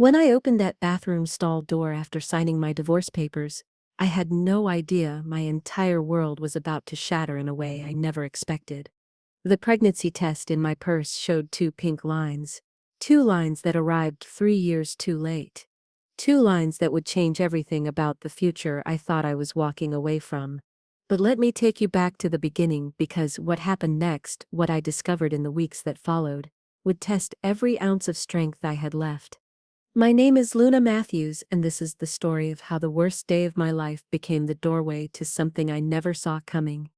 When I opened that bathroom stall door after signing my divorce papers, I had no idea my entire world was about to shatter in a way I never expected. The pregnancy test in my purse showed two pink lines. Two lines that arrived 3 years too late. Two lines that would change everything about the future I thought I was walking away from. But let me take you back to the beginning, because what happened next, what I discovered in the weeks that followed, would test every ounce of strength I had left. My name is Luna Matthews, and this is the story of how the worst day of my life became the doorway to something I never saw coming.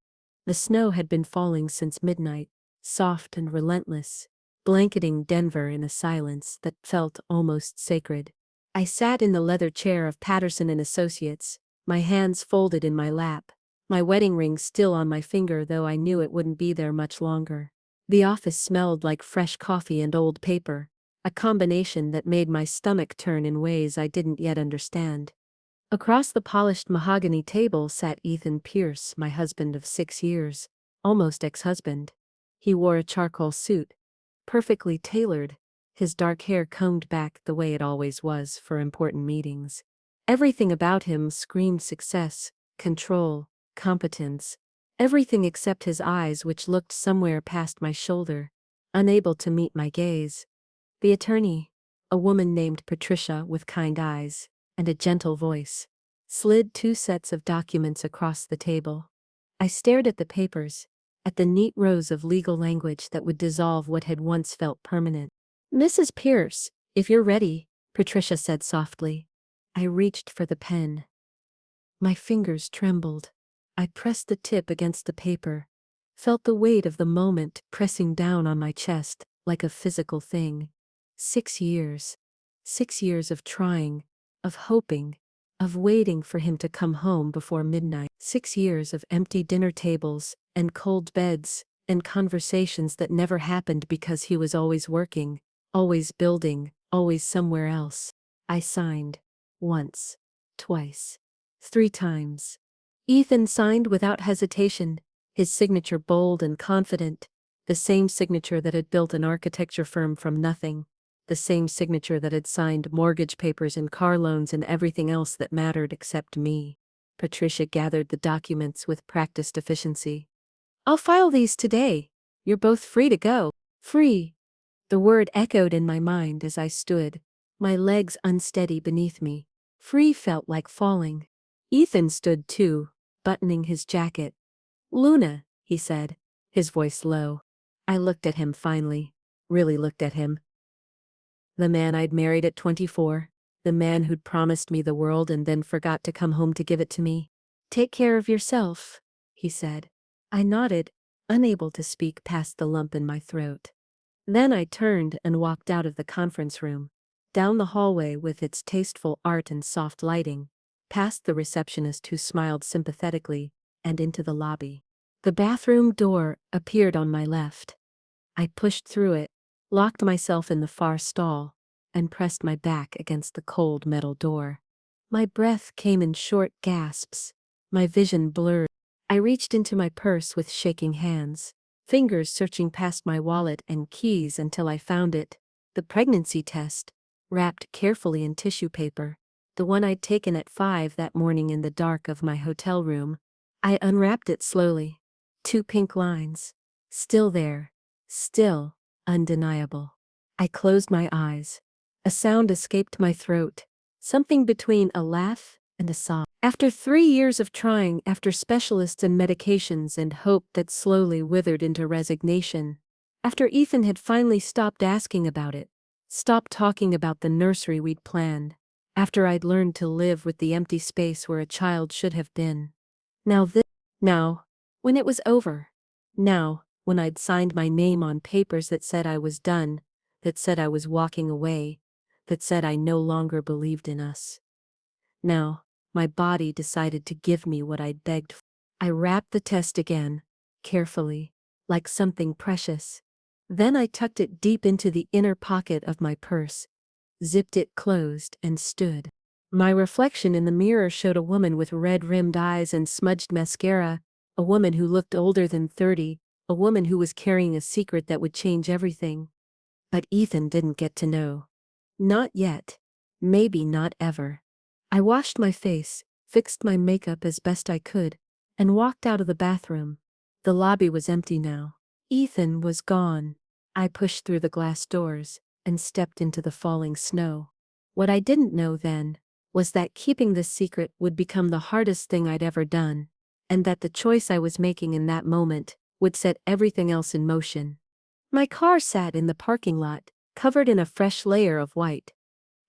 The snow had been falling since midnight, soft and relentless, blanketing Denver in a silence that felt almost sacred. I sat in the leather chair of Patterson and Associates, my hands folded in my lap, my wedding ring still on my finger, though I knew it wouldn't be there much longer. The office smelled like fresh coffee and old paper, a combination that made my stomach turn in ways I didn't yet understand. Across the polished mahogany table sat Ethan Pierce, my husband of 6 years, almost ex-husband. He wore a charcoal suit, perfectly tailored, his dark hair combed back the way it always was for important meetings. Everything about him screamed success, control, competence, everything except his eyes, which looked somewhere past my shoulder, unable to meet my gaze. The attorney, a woman named Patricia with kind eyes and a gentle voice, slid 2 sets of documents across the table. I stared at the papers, at the neat rows of legal language that would dissolve what had once felt permanent. "Mrs. Pierce, if you're ready," Patricia said softly. I reached for the pen. My fingers trembled. I pressed the tip against the paper, felt the weight of the moment pressing down on my chest like a physical thing. 6 years. 6 years of trying, of hoping, of waiting for him to come home before midnight. 6 years of empty dinner tables, and cold beds, and conversations that never happened because he was always working, always building, always somewhere else. I signed. Once. Twice. 3 times. Ethan signed without hesitation, his signature bold and confident, the same signature that had built an architecture firm from nothing. The same signature that had signed mortgage papers and car loans and everything else that mattered except me. Patricia gathered the documents with practiced efficiency. "I'll file these today. You're both free to go." Free. The word echoed in my mind as I stood, my legs unsteady beneath me. Free felt like falling. Ethan stood too, buttoning his jacket. "Luna," he said, his voice low. I looked at him finally, really looked at him. The man I'd married at 24, the man who'd promised me the world and then forgot to come home to give it to me. "Take care of yourself," he said. I nodded, unable to speak past the lump in my throat. Then I turned and walked out of the conference room, down the hallway with its tasteful art and soft lighting, past the receptionist who smiled sympathetically, and into the lobby. The bathroom door appeared on my left. I pushed through it, locked myself in the far stall, and pressed my back against the cold metal door. My breath came in short gasps, my vision blurred. I reached into my purse with shaking hands, fingers searching past my wallet and keys until I found it. The pregnancy test, wrapped carefully in tissue paper, the one I'd taken at 5 that morning in the dark of my hotel room. I unwrapped it slowly. 2 pink lines. Still there. Still. Undeniable. I closed my eyes. A sound escaped my throat, something between a laugh and a sob. After 3 years of trying, after specialists and medications and hope that slowly withered into resignation, after Ethan had finally stopped asking about it, stopped talking about the nursery we'd planned, after I'd learned to live with the empty space where a child should have been. Now, when it was over. Now, when I'd signed my name on papers that said I was done, that said I was walking away, that said I no longer believed in us. Now, my body decided to give me what I'd begged for. I wrapped the test again, carefully, like something precious. Then I tucked it deep into the inner pocket of my purse, zipped it closed, and stood. My reflection in the mirror showed a woman with red-rimmed eyes and smudged mascara, a woman who looked older than 30, a woman who was carrying a secret that would change everything. But Ethan didn't get to know. Not yet. Maybe not ever. I washed my face, fixed my makeup as best I could, and walked out of the bathroom. The lobby was empty now. Ethan was gone. I pushed through the glass doors and stepped into the falling snow. What I didn't know then was that keeping this secret would become the hardest thing I'd ever done, and that the choice I was making in that moment would set everything else in motion. My car sat in the parking lot, covered in a fresh layer of white.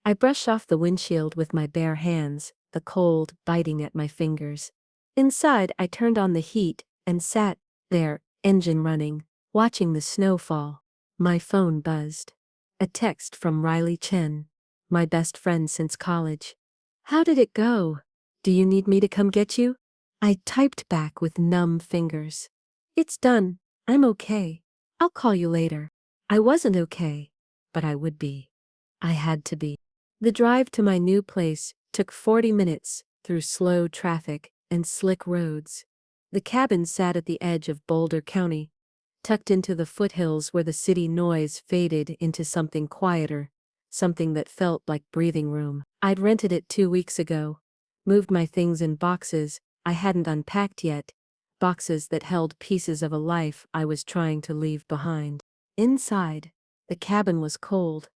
I brushed off the windshield with my bare hands, the cold biting at my fingers. Inside, I turned on the heat and sat there, engine running, watching the snow fall. My phone buzzed. A text from Riley Chen, my best friend since college. "How did it go? Do you need me to come get you?" I typed back with numb fingers. "It's done. I'm okay. I'll call you later." I wasn't okay, but I would be. I had to be. The drive to my new place took 40 minutes through slow traffic and slick roads. The cabin sat at the edge of Boulder County, tucked into the foothills where the city noise faded into something quieter, something that felt like breathing room. I'd rented it 2 weeks ago, moved my things in boxes I hadn't unpacked yet, boxes that held pieces of a life I was trying to leave behind. Inside, the cabin was cold.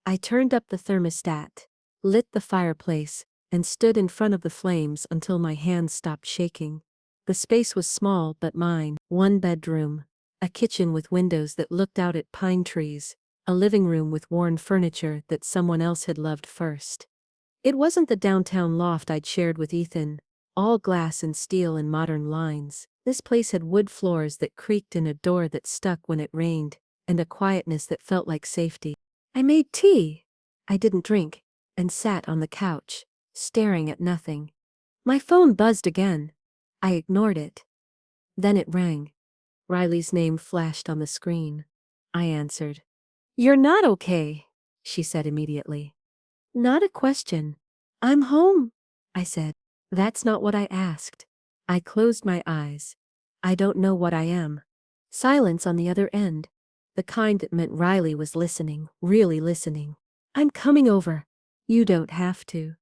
I turned up the thermostat, lit the fireplace, and stood in front of the flames until my hands stopped shaking. The space was small but mine. One bedroom, a kitchen with windows that looked out at pine trees, a living room with worn furniture that someone else had loved first. It wasn't the downtown loft I'd shared with Ethan, all glass and steel and modern lines. This place had wood floors that creaked and a door that stuck when it rained, and a quietness that felt like safety. I made tea. I didn't drink, and sat on the couch, staring at nothing. My phone buzzed again. I ignored it. Then it rang. Riley's name flashed on the screen. I answered. "You're not okay," she said immediately. "Not a question. I'm home," I said. "That's not what I asked." I closed my eyes. "I don't know what I am." Silence on the other end. The kind that meant Riley was listening, really listening. "I'm coming over." "You don't have to."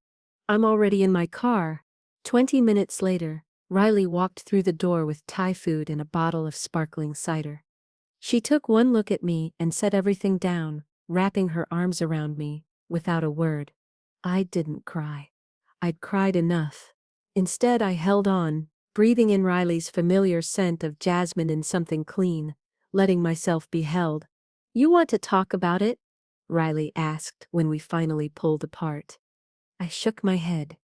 "I'm already in my car." 20 minutes later, Riley walked through the door with Thai food and a bottle of sparkling cider. She took one look at me and set everything down, wrapping her arms around me, without a word. I didn't cry. I'd cried enough. Instead, I held on, breathing in Riley's familiar scent of jasmine and something clean, letting myself be held. "You want to talk about it?" Riley asked when we finally pulled apart. I shook my head.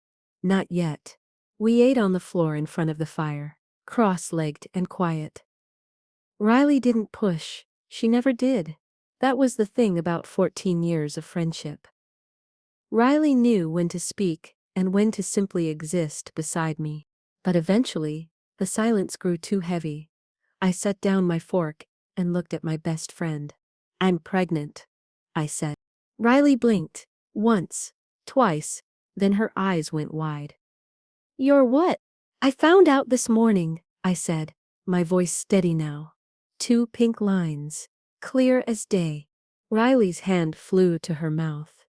"Not yet." We ate on the floor in front of the fire, cross-legged and quiet. Riley didn't push. She never did. That was the thing about 14 years of friendship. Riley knew when to speak and when to simply exist beside me. But eventually, the silence grew too heavy. I set down my fork and looked at my best friend. "I'm pregnant," I said. Riley blinked, once, twice, then her eyes went wide. "You're what?" "I found out this morning," I said, my voice steady now. 2 pink lines, clear as day. Riley's hand flew to her mouth.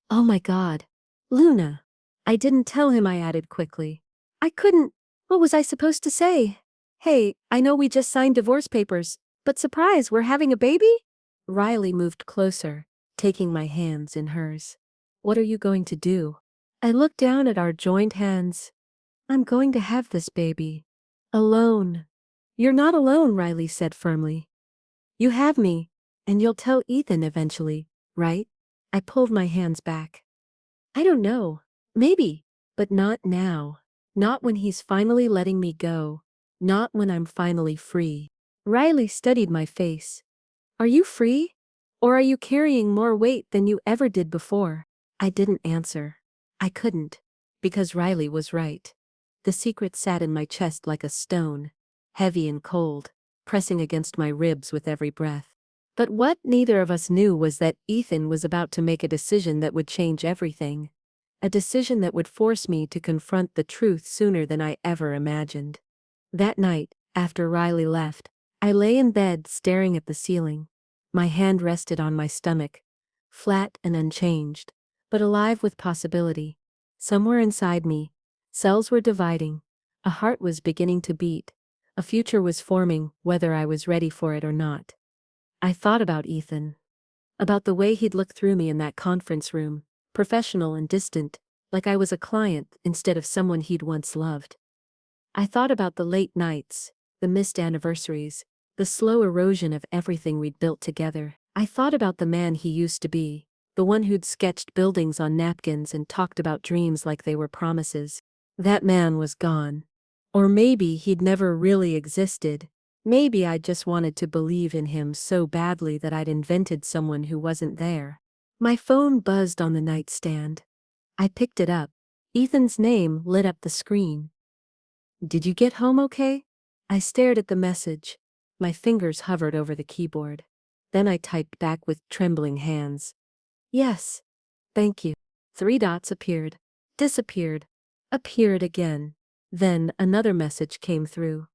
"Oh my God. Luna." I didn't tell him, I added quickly. "I couldn't. What was I supposed to say? Hey, I know we just signed divorce papers, but surprise, we're having a baby?" Riley moved closer, taking my hands in hers. "What are you going to do?" I looked down at our joined hands. "I'm going to have this baby. Alone." "You're not alone," Riley said firmly. "You have me, and you'll tell Ethan eventually, right?" I pulled my hands back. "I don't know. Maybe, but not now. Not when he's finally letting me go. Not when I'm finally free." Riley studied my face. "Are you free? Or are you carrying more weight than you ever did before?" I didn't answer. I couldn't, because Riley was right. The secret sat in my chest like a stone, heavy and cold, pressing against my ribs with every breath. But what neither of us knew was that Ethan was about to make a decision that would change everything. A decision that would force me to confront the truth sooner than I ever imagined. That night, after Riley left, I lay in bed staring at the ceiling. My hand rested on my stomach, flat and unchanged, but alive with possibility. Somewhere inside me, cells were dividing, a heart was beginning to beat, a future was forming, whether I was ready for it or not. I thought about Ethan. About the way he'd look through me in that conference room, professional and distant, like I was a client instead of someone he'd once loved. I thought about the late nights, the missed anniversaries, the slow erosion of everything we'd built together. I thought about the man he used to be, the one who'd sketched buildings on napkins and talked about dreams like they were promises. That man was gone. Or maybe he'd never really existed. Maybe I just wanted to believe in him so badly that I'd invented someone who wasn't there. My phone buzzed on the nightstand. I picked it up. Ethan's name lit up the screen. "Did you get home okay?" I stared at the message. My fingers hovered over the keyboard. Then I typed back with trembling hands. "Yes. Thank you." 3 dots appeared, disappeared, appeared again. Then another message came through.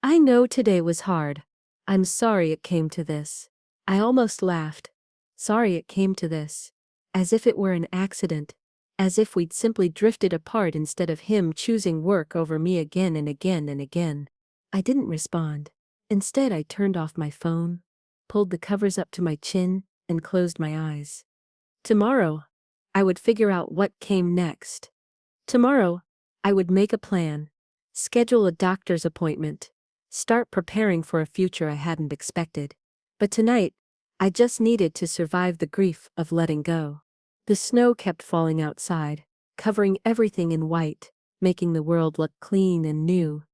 "I know today was hard. I'm sorry it came to this." I almost laughed. Sorry it came to this. As if it were an accident. As if we'd simply drifted apart instead of him choosing work over me again and again and again. I didn't respond. Instead, I turned off my phone, pulled the covers up to my chin, and closed my eyes. Tomorrow, I would figure out what came next. Tomorrow, I would make a plan, schedule a doctor's appointment, start preparing for a future I hadn't expected. But tonight, I just needed to survive the grief of letting go. The snow kept falling outside, covering everything in white, making the world look clean and new.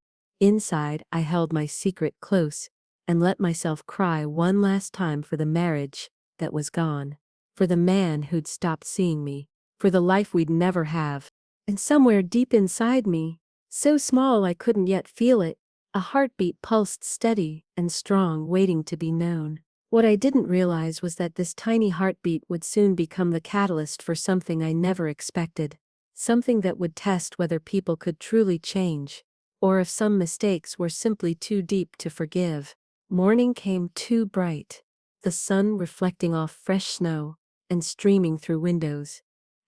Inside, I held my secret close and let myself cry one last time for the marriage that was gone, for the man who'd stopped seeing me, for the life we'd never have. And somewhere deep inside me, so small I couldn't yet feel it, a heartbeat pulsed steady and strong, waiting to be known. What I didn't realize was that this tiny heartbeat would soon become the catalyst for something I never expected, something that would test whether people could truly change, or if some mistakes were simply too deep to forgive. Morning came too bright, the sun reflecting off fresh snow and streaming through windows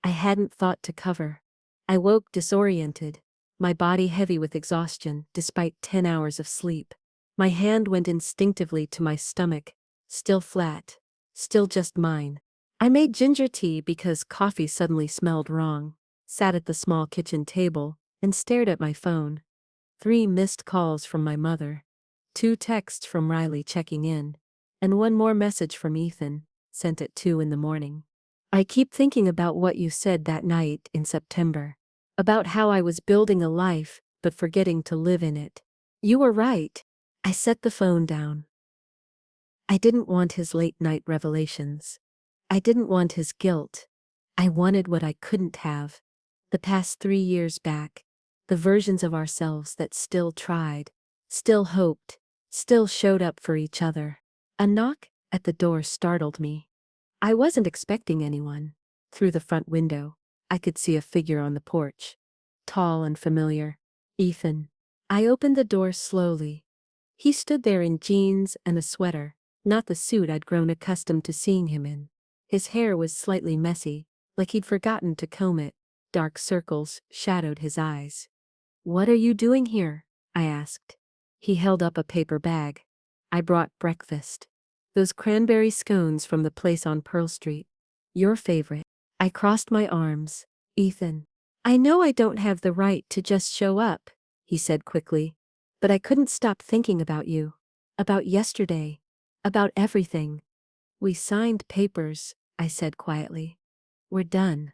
I hadn't thought to cover. I woke disoriented, my body heavy with exhaustion despite 10 hours of sleep. My hand went instinctively to my stomach, still flat, still just mine. I made ginger tea because coffee suddenly smelled wrong, sat at the small kitchen table, and stared at my phone. 3 missed calls from my mother, 2 texts from Riley checking in, and 1 more message from Ethan, sent at 2 in the morning. "I keep thinking about what you said that night in September. About how I was building a life, but forgetting to live in it. You were right." I set the phone down. I didn't want his late-night revelations. I didn't want his guilt. I wanted what I couldn't have. The past 3 years back. The versions of ourselves that still tried, still hoped, still showed up for each other. A knock at the door startled me. I wasn't expecting anyone. Through the front window, I could see a figure on the porch. Tall and familiar. Ethan. I opened the door slowly. He stood there in jeans and a sweater, not the suit I'd grown accustomed to seeing him in. His hair was slightly messy, like he'd forgotten to comb it. Dark circles shadowed his eyes. "What are you doing here?" I asked. He held up a paper bag. "I brought breakfast. Those cranberry scones from the place on Pearl Street. Your favorite." I crossed my arms. "Ethan, I know I don't have the right to just show up," he said quickly, "but I couldn't stop thinking about you. About yesterday. About everything." "We signed papers," I said quietly. "We're done."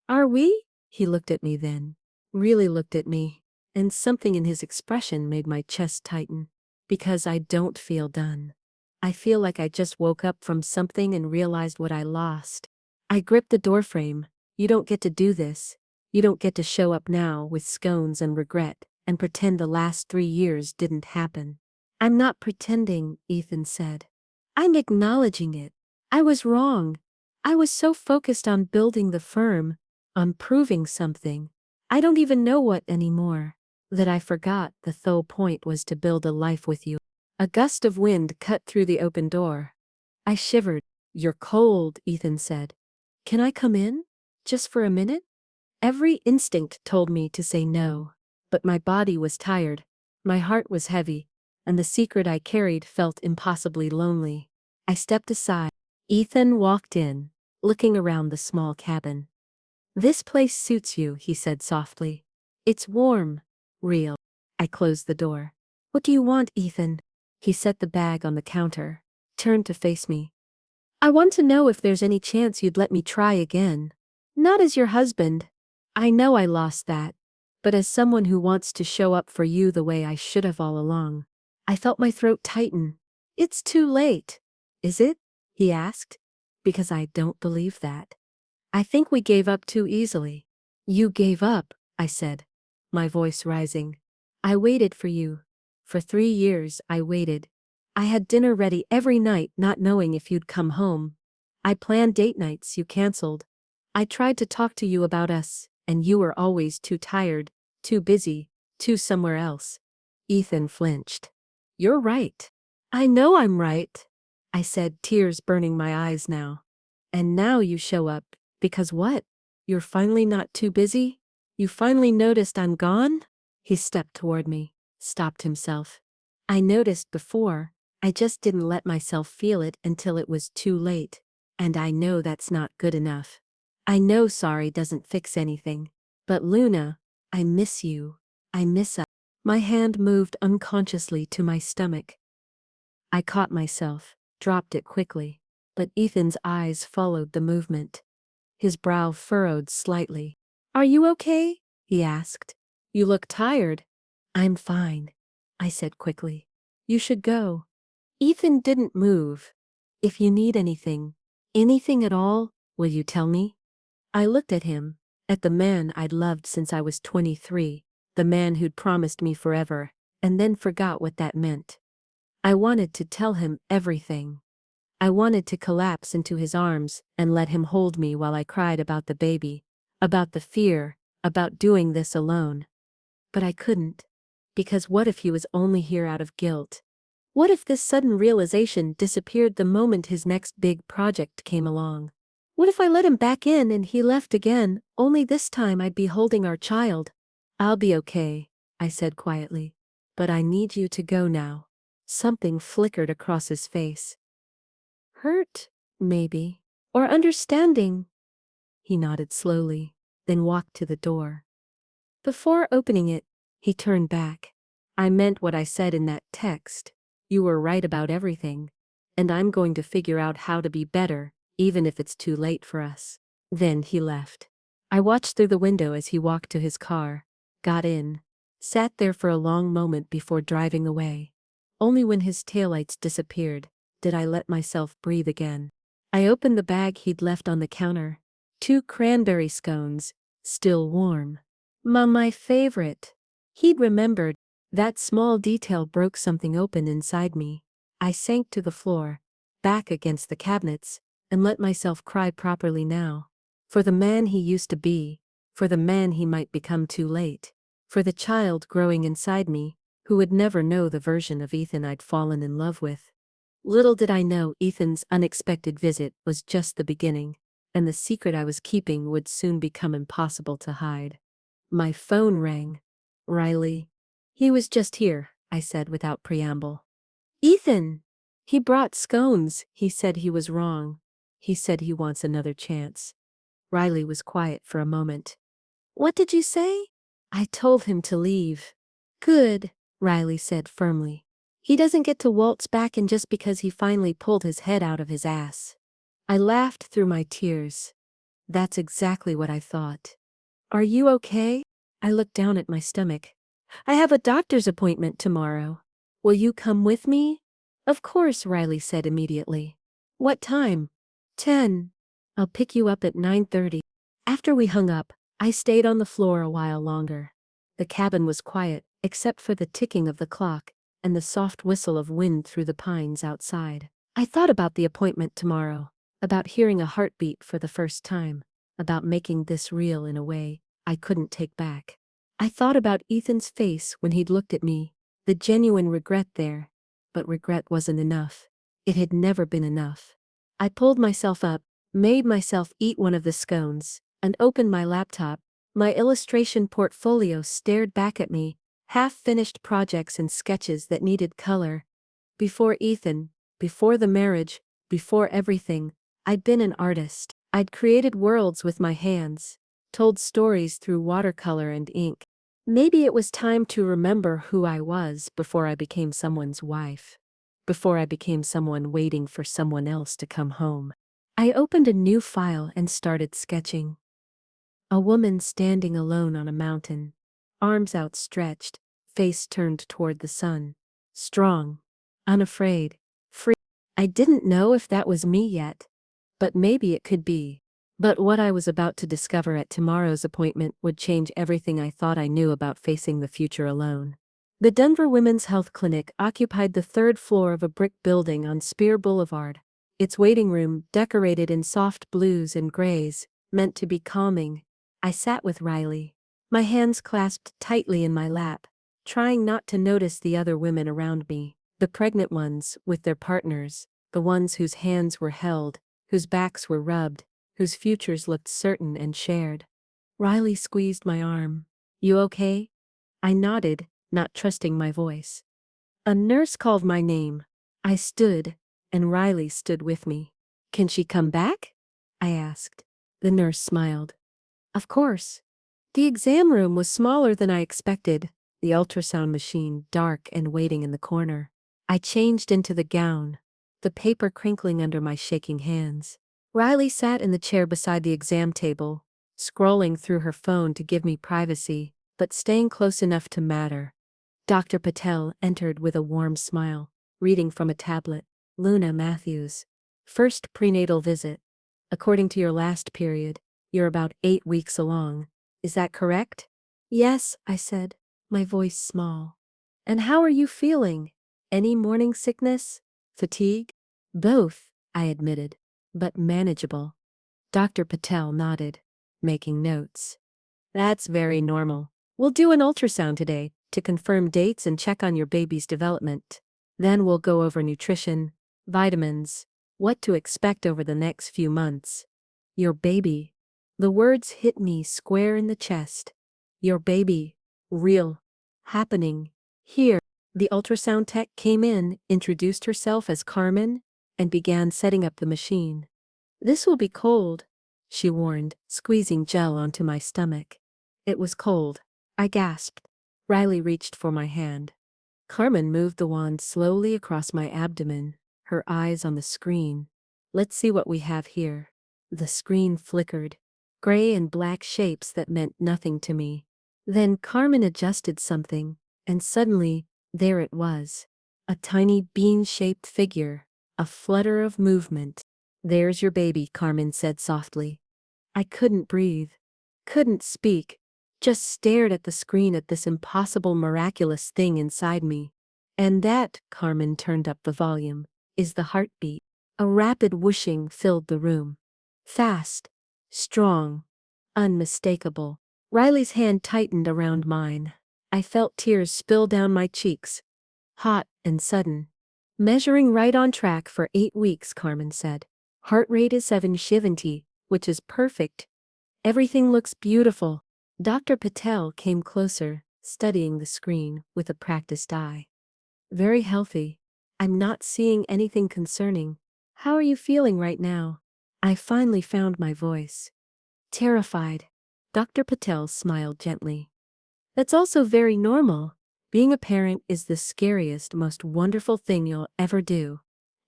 "Are we?" He looked at me then. Really looked at me. And something in his expression made my chest tighten. Because I don't feel done. I feel like I just woke up from something and realized what I lost. I gripped the doorframe. "You don't get to do this. You don't get to show up now with scones and regret and pretend the last 3 years didn't happen." "I'm not pretending," Ethan said. "I'm acknowledging it. I was wrong. I was so focused on building the firm, on proving something. I don't even know what anymore. That I forgot the whole point was to build a life with you." A gust of wind cut through the open door. I shivered. "You're cold," Ethan said. "Can I come in?" Just for a minute? Every instinct told me to say no. But my body was tired, my heart was heavy, and the secret I carried felt impossibly lonely. I stepped aside. Ethan walked in, looking around the small cabin. "This place suits you," he said softly. "It's warm, real." I closed the door. "What do you want, Ethan?" He set the bag on the counter, turned to face me. "I want to know if there's any chance you'd let me try again. Not as your husband. I know I lost that. But as someone who wants to show up for you the way I should have all along." I felt my throat tighten. "It's too late." "Is it?" he asked. "Because I don't believe that. I think we gave up too easily." "You gave up," I said, my voice rising. "I waited for you. For 3 years I waited. I had dinner ready every night not knowing if you'd come home. I planned date nights you canceled. I tried to talk to you about us, and you were always too tired, too busy, too somewhere else." Ethan flinched. "You're right. I know I'm right," I said, tears burning my eyes now. "And now you show up, because what? You're finally not too busy? You finally noticed I'm gone?" He stepped toward me, stopped himself. "I noticed before, I just didn't let myself feel it until it was too late. And I know that's not good enough. I know sorry doesn't fix anything. But Luna, I miss you. I miss us." My hand moved unconsciously to my stomach. I caught myself, dropped it quickly. But Ethan's eyes followed the movement. His brow furrowed slightly. "Are you okay?" he asked. "You look tired." "I'm fine," I said quickly. "You should go." Ethan didn't move. "If you need anything at all, will you tell me?" I looked at him, at the man I'd loved since I was 23, the man who'd promised me forever, and then forgot what that meant. I wanted to tell him everything. I wanted to collapse into his arms and let him hold me while I cried about the baby, about the fear, about doing this alone. But I couldn't. Because what if he was only here out of guilt? What if this sudden realization disappeared the moment his next big project came along? What if I let him back in and he left again, only this time I'd be holding our child? "I'll be okay," I said quietly. "But I need you to go now." Something flickered across his face. "Hurt, maybe. Or understanding." He nodded slowly, then walked to the door. Before opening it, he turned back. "I meant what I said in that text. You were right about everything. And I'm going to figure out how to be better, even if it's too late for us." Then he left. I watched through the window as he walked to his car, got in, sat there for a long moment before driving away. Only when his taillights disappeared did I let myself breathe again. I opened the bag he'd left on the counter. 2 cranberry scones, still warm. My favorite. He'd remembered. That small detail broke something open inside me. I sank to the floor, back against the cabinets, and let myself cry properly now. For the man he used to be, for the man he might become too late, for the child growing inside me, who would never know the version of Ethan I'd fallen in love with. Little did I know Ethan's unexpected visit was just the beginning, and the secret I was keeping would soon become impossible to hide. My phone rang. "Riley." "He was just here," I said without preamble. "Ethan!" "He brought scones. He said he was wrong. He said he wants another chance." Riley was quiet for a moment. "What did you say?" "I told him to leave." "Good," Riley said firmly. "He doesn't get to waltz back in just because he finally pulled his head out of his ass." I laughed through my tears. That's exactly what I thought. "Are you okay?" I looked down at my stomach. "I have a doctor's appointment tomorrow. Will you come with me?" "Of course," Riley said immediately. "What time?" 10. "I'll pick you up at 9:30. After we hung up, I stayed on the floor a while longer. The cabin was quiet, except for the ticking of the clock and the soft whistle of wind through the pines outside. I thought about the appointment tomorrow, about hearing a heartbeat for the first time, about making this real in a way I couldn't take back. I thought about Ethan's face when he'd looked at me, the genuine regret there. But regret wasn't enough. It had never been enough. I pulled myself up, made myself eat one of the scones, and opened my laptop. My illustration portfolio stared back at me, half-finished projects and sketches that needed color. Before Ethan, before the marriage, before everything, I'd been an artist. I'd created worlds with my hands, told stories through watercolor and ink. Maybe it was time to remember who I was before I became someone's wife. Before I became someone waiting for someone else to come home. I opened a new file and started sketching. A woman standing alone on a mountain, arms outstretched, face turned toward the sun. Strong, unafraid, free. I didn't know if that was me yet, but maybe it could be. But what I was about to discover at tomorrow's appointment would change everything I thought I knew about facing the future alone. The Denver Women's Health Clinic occupied the third floor of a brick building on Spear Boulevard. Its waiting room, decorated in soft blues and grays, meant to be calming. I sat with Riley, my hands clasped tightly in my lap, trying not to notice the other women around me, the pregnant ones with their partners, the ones whose hands were held, whose backs were rubbed, whose futures looked certain and shared. Riley squeezed my arm. "You okay?" I nodded, not trusting my voice. A nurse called my name. I stood, and Riley stood with me. "Can she come back?" I asked. The nurse smiled. "Of course." The exam room was smaller than I expected, the ultrasound machine dark and waiting in the corner. I changed into the gown, the paper crinkling under my shaking hands. Riley sat in the chair beside the exam table, scrolling through her phone to give me privacy, but staying close enough to matter. Dr. Patel entered with a warm smile, reading from a tablet. "Luna Matthews. First prenatal visit. According to your last period, you're about 8 weeks along. Is that correct?" "Yes," I said, my voice small. "And how are you feeling? Any morning sickness? Fatigue?" "Both," I admitted, "but manageable." Dr. Patel nodded, making notes. "That's very normal. We'll do an ultrasound today to confirm dates and check on your baby's development. Then we'll go over nutrition, vitamins, what to expect over the next few months. Your baby." The words hit me square in the chest. Your baby. Real. Happening. Here. The ultrasound tech came in, introduced herself as Carmen, and began setting up the machine. "This will be cold," she warned, squeezing gel onto my stomach. It was cold. I gasped. Riley reached for my hand. Carmen moved the wand slowly across my abdomen, her eyes on the screen. "Let's see what we have here." The screen flickered. Gray and black shapes that meant nothing to me. Then Carmen adjusted something, and suddenly, there it was. A tiny bean-shaped figure, a flutter of movement. "There's your baby," Carmen said softly. I couldn't breathe, couldn't speak, just stared at the screen at this impossible miraculous thing inside me. "And that," Carmen turned up the volume, "is the heartbeat." A rapid whooshing filled the room. Fast, strong, unmistakable. Riley's hand tightened around mine. I felt tears spill down my cheeks. Hot and sudden. "Measuring right on track for 8 weeks," Carmen said. "Heart rate is 770, which is perfect. Everything looks beautiful." Dr. Patel came closer, studying the screen with a practiced eye. "Very healthy. I'm not seeing anything concerning. How are you feeling right now?" I finally found my voice. "Terrified." Dr. Patel smiled gently. "That's also very normal. Being a parent is the scariest, most wonderful thing you'll ever do.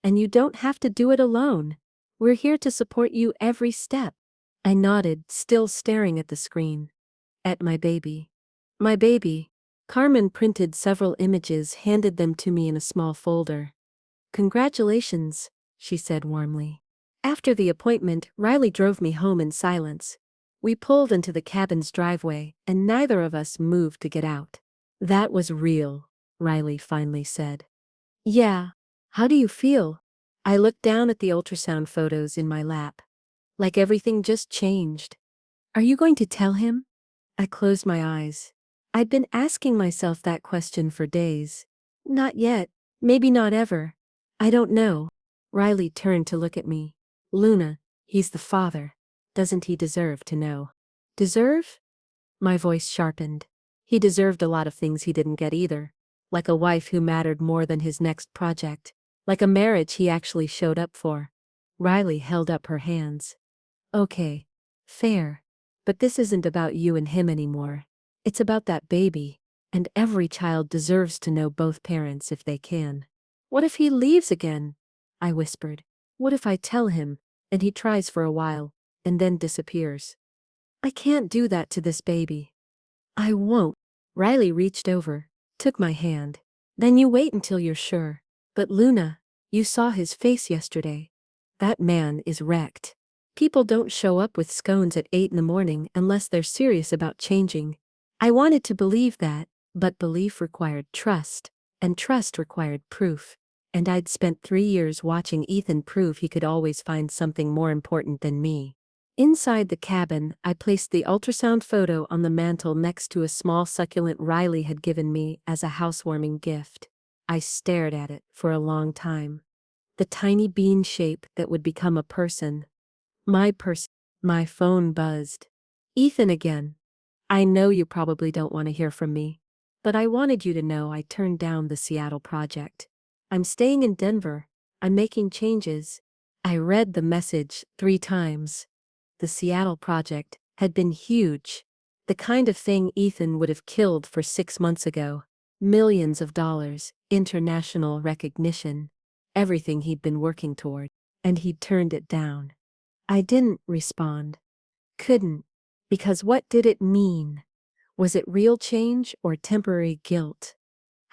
And you don't have to do it alone. We're here to support you every step." I nodded, still staring at the screen. "At my baby." "My baby." Carmen printed several images, handed them to me in a small folder. "Congratulations," she said warmly. After the appointment, Riley drove me home in silence. We pulled into the cabin's driveway, and neither of us moved to get out. "That was real," Riley finally said. "Yeah. How do you feel?" I looked down at the ultrasound photos in my lap. Like everything just changed. "Are you going to tell him?" I closed my eyes. I'd been asking myself that question for days. "Not yet. Maybe not ever. I don't know." Riley turned to look at me. "Luna, he's the father." Doesn't he deserve to know? Deserve? My voice sharpened. He deserved a lot of things he didn't get either. Like a wife who mattered more than his next project. Like a marriage he actually showed up for. Riley held up her hands. Okay. Fair. But this isn't about you and him anymore. It's about that baby. And every child deserves to know both parents if they can. What if he leaves again? I whispered. What if I tell him, and he tries for a while, and then disappears? I can't do that to this baby. I won't. Riley reached over, took my hand. Then you wait until you're sure. But Luna, you saw his face yesterday. That man is wrecked. People don't show up with scones at 8 in the morning unless they're serious about changing. I wanted to believe that, but belief required trust, and trust required proof. And I'd spent 3 years watching Ethan prove he could always find something more important than me. Inside the cabin, I placed the ultrasound photo on the mantel next to a small succulent Riley had given me as a housewarming gift. I stared at it for a long time. The tiny bean shape that would become a person. My person. My phone buzzed. Ethan again. I know you probably don't want to hear from me, but I wanted you to know I turned down the Seattle project. I'm staying in Denver. I'm making changes. I read the message 3 times. The Seattle project had been huge. The kind of thing Ethan would have killed for 6 months ago. Millions of dollars, international recognition, everything he'd been working toward, and he'd turned it down. I didn't respond. Couldn't. Because what did it mean? Was it real change or temporary guilt?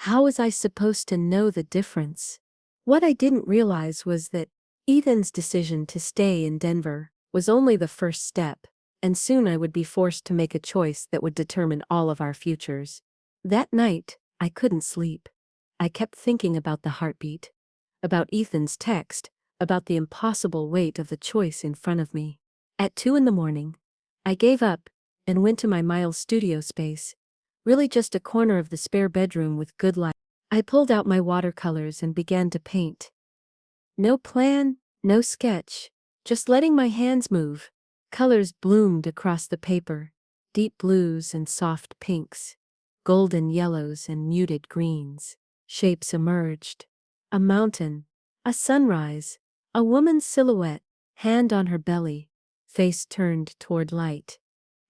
How was I supposed to know the difference? What I didn't realize was that Ethan's decision to stay in Denver was only the first step, and soon I would be forced to make a choice that would determine all of our futures. That night, I couldn't sleep. I kept thinking about the heartbeat, about Ethan's text, about the impossible weight of the choice in front of me. At 2 in the morning, I gave up and went to my Miles studio space, really just a corner of the spare bedroom with good light. I pulled out my watercolors and began to paint. No plan, no sketch, just letting my hands move. Colors bloomed across the paper, deep blues and soft pinks, golden yellows and muted greens. Shapes emerged. A mountain, a sunrise, a woman's silhouette, hand on her belly, face turned toward light.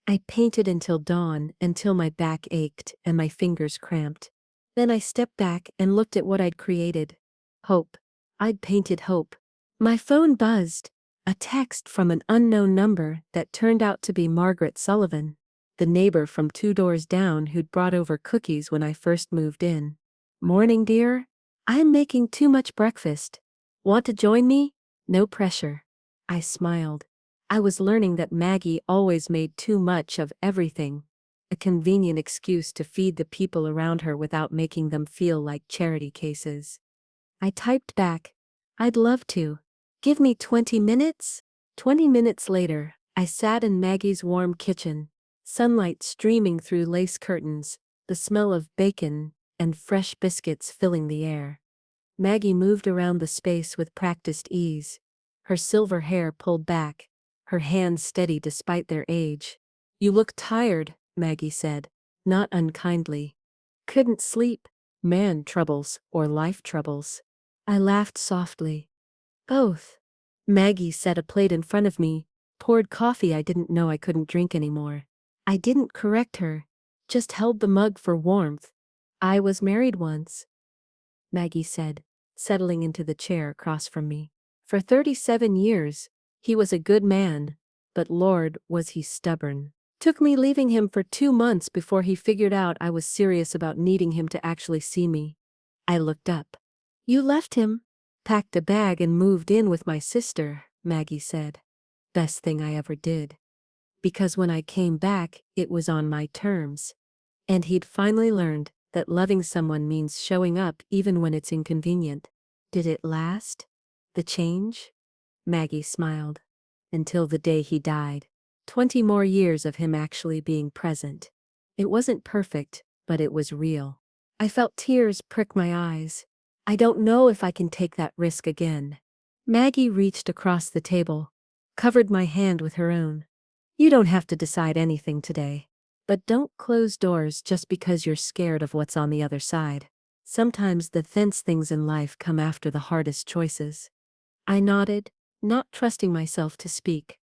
I painted until dawn, until my back ached and my fingers cramped. Then I stepped back and looked at what I'd created. Hope. I'd painted hope. My phone buzzed. A text from an unknown number that turned out to be Margaret Sullivan, the neighbor from 2 doors down who'd brought over cookies when I first moved in. Morning, dear. I'm making too much breakfast. Want to join me? No pressure. I smiled. I was learning that Maggie always made too much of everything, a convenient excuse to feed the people around her without making them feel like charity cases. I typed back, I'd love to. Give me 20 minutes? 20 minutes later, I sat in Maggie's warm kitchen, sunlight streaming through lace curtains, the smell of bacon and fresh biscuits filling the air. Maggie moved around the space with practiced ease, her silver hair pulled back, her hands steady despite their age. You look tired, Maggie said, not unkindly. Couldn't sleep? Man troubles or life troubles? I laughed softly. Both. Maggie set a plate in front of me, poured coffee I didn't know I couldn't drink anymore. I didn't correct her, just held the mug for warmth. I was married once, Maggie said, settling into the chair across from me. For 37 years, he was a good man, but Lord, was he stubborn. Took me leaving him for 2 months before he figured out I was serious about needing him to actually see me. I looked up. You left him? Packed a bag and moved in with my sister, Maggie said. Best thing I ever did. Because when I came back, it was on my terms. And he'd finally learned that loving someone means showing up even when it's inconvenient. Did it last? The change? Maggie smiled. Until the day he died. 20 more years of him actually being present. It wasn't perfect, but it was real. I felt tears prick my eyes. I don't know if I can take that risk again. Maggie reached across the table. covered my hand with her own. You don't have to decide anything today. But don't close doors just because you're scared of what's on the other side. Sometimes the tense things in life come after the hardest choices. I nodded, not trusting myself to speak.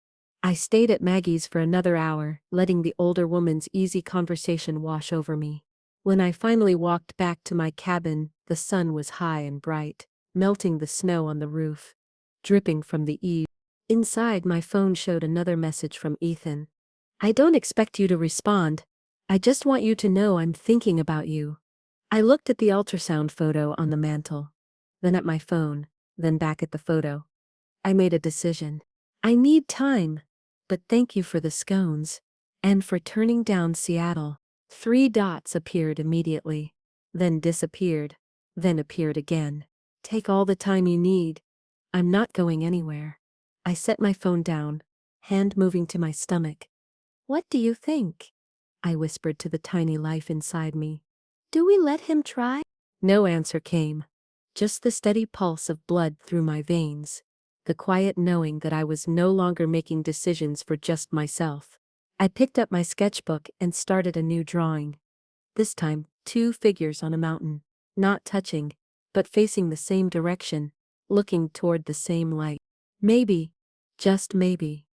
I stayed at Maggie's for another hour, letting the older woman's easy conversation wash over me. When I finally walked back to my cabin, the sun was high and bright, melting the snow on the roof, dripping from the eaves. Inside, my phone showed another message from Ethan. I don't expect you to respond. I just want you to know I'm thinking about you. I looked at the ultrasound photo on the mantel, then at my phone, then back at the photo. I made a decision. I need time. But thank you for the scones. And for turning down Seattle. 3 dots appeared immediately. Then disappeared. Then appeared again. Take all the time you need. I'm not going anywhere. I set my phone down, hand moving to my stomach. What do you think? I whispered to the tiny life inside me. Do we let him try? No answer came. Just the steady pulse of blood through my veins. The quiet knowing that I was no longer making decisions for just myself. I picked up my sketchbook and started a new drawing. This time, 2 figures on a mountain, not touching, but facing the same direction, looking toward the same light. Maybe, just maybe.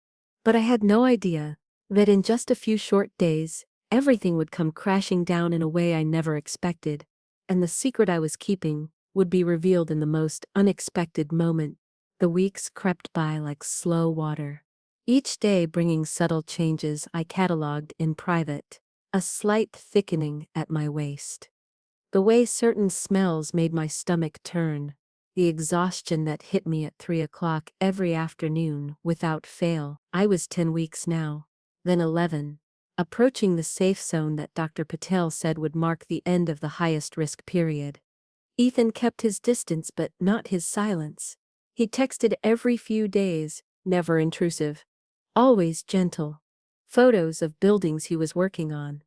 But I had no idea that in just a few short days, everything would come crashing down in a way I never expected, and the secret I was keeping would be revealed in the most unexpected moment. The weeks crept by like slow water, each day bringing subtle changes I catalogued in private, a slight thickening at my waist. The way certain smells made my stomach turn, the exhaustion that hit me at 3 o'clock every afternoon without fail. I was 10 weeks now, then 11, approaching the safe zone that Dr. Patel said would mark the end of the highest risk period. Ethan kept his distance but not his silence. He texted every few days, never intrusive, always gentle. Photos of buildings he was working on.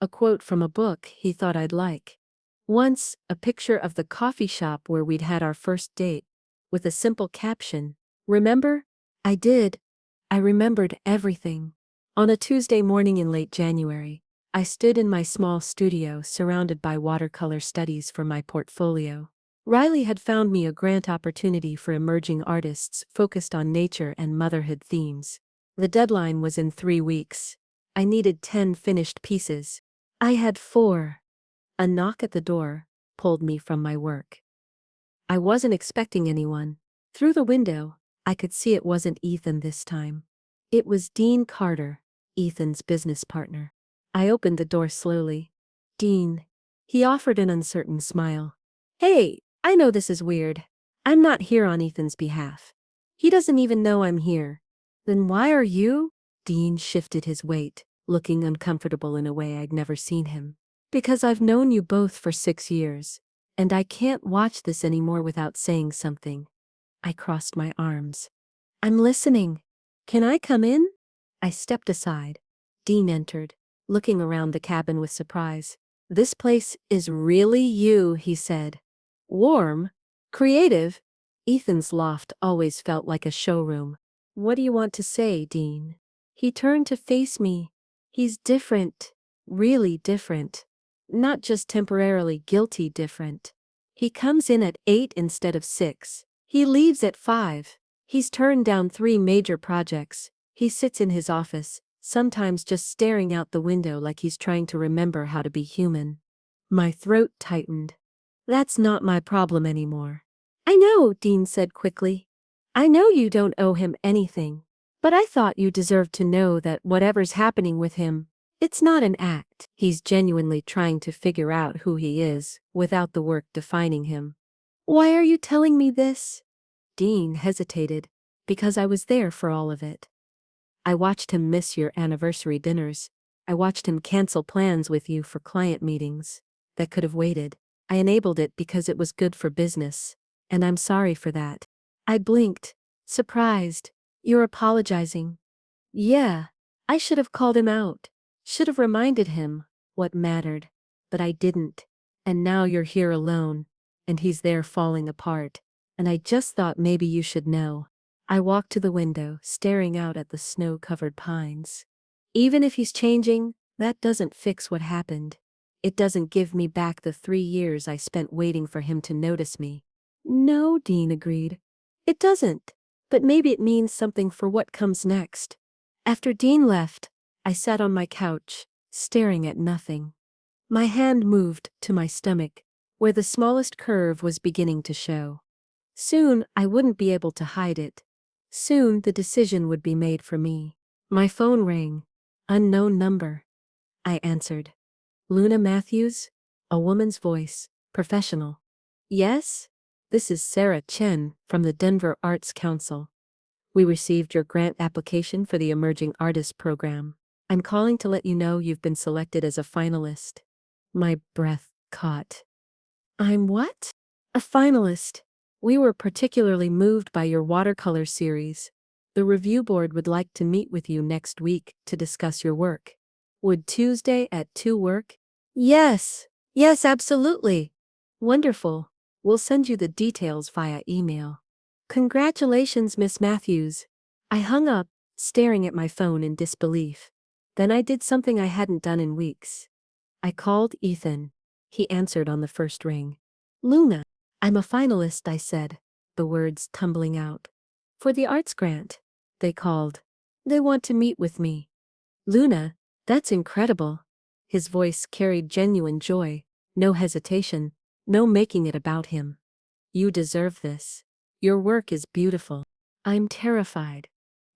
A quote from a book he thought I'd like. Once, a picture of the coffee shop where we'd had our first date, with a simple caption, "Remember?" I did. I remembered everything. On a Tuesday morning in late January, I stood in my small studio surrounded by watercolor studies for my portfolio. Riley had found me a grant opportunity for emerging artists focused on nature and motherhood themes. The deadline was in 3 weeks. I needed 10 finished pieces. I had 4. A knock at the door pulled me from my work. I wasn't expecting anyone. Through the window, I could see it wasn't Ethan this time. It was Dean Carter, Ethan's business partner. I opened the door slowly. Dean. He offered an uncertain smile. Hey, I know this is weird. I'm not here on Ethan's behalf. He doesn't even know I'm here. Then why are you? Dean shifted his weight, looking uncomfortable in a way I'd never seen him. Because I've known you both for 6 years, and I can't watch this anymore without saying something. I crossed my arms. I'm listening. Can I come in? I stepped aside. Dean entered, looking around the cabin with surprise. This place is really you, he said. Warm, creative. Ethan's loft always felt like a showroom. What do you want to say, Dean? He turned to face me. He's different, really different. Not just temporarily guilty different. He comes in at 8 instead of 6. He leaves at 5. He's turned down 3 major projects. He sits in his office, sometimes just staring out the window like he's trying to remember how to be human. My throat tightened. That's not my problem anymore. I know, Dean said quickly. I know you don't owe him anything. But I thought you deserved to know that whatever's happening with him, it's not an act. He's genuinely trying to figure out who he is, without the work defining him. Why are you telling me this? Dean hesitated, because I was there for all of it. I watched him miss your anniversary dinners. I watched him cancel plans with you for client meetings. That could have waited. I enabled it because it was good for business. And I'm sorry for that. I blinked, surprised. You're apologizing. Yeah, I should have called him out. Should have reminded him what mattered. But I didn't. And now you're here alone. And he's there falling apart. And I just thought maybe you should know. I walked to the window, staring out at the snow-covered pines. Even if he's changing, that doesn't fix what happened. It doesn't give me back the 3 years I spent waiting for him to notice me. No, Dean agreed. It doesn't. But maybe it means something for what comes next. After Dean left, I sat on my couch, staring at nothing. My hand moved to my stomach, where the smallest curve was beginning to show. Soon, I wouldn't be able to hide it. Soon, the decision would be made for me. My phone rang. Unknown number. I answered. Luna Matthews? A woman's voice, professional. Yes? This is Sarah Chen from the Denver Arts Council. We received your grant application for the Emerging Artists Program. I'm calling to let you know you've been selected as a finalist. My breath caught. I'm what? A finalist. We were particularly moved by your watercolor series. The review board would like to meet with you next week to discuss your work. Would Tuesday at 2 work? Yes. Yes, absolutely. Wonderful. We'll send you the details via email. Congratulations, Miss Matthews. I hung up, staring at my phone in disbelief. Then I did something I hadn't done in weeks. I called Ethan. He answered on the first ring. Luna, I'm a finalist, I said, the words tumbling out. For the arts grant, they called. They want to meet with me. Luna, that's incredible. His voice carried genuine joy, no hesitation, no making it about him. You deserve this. Your work is beautiful. I'm terrified.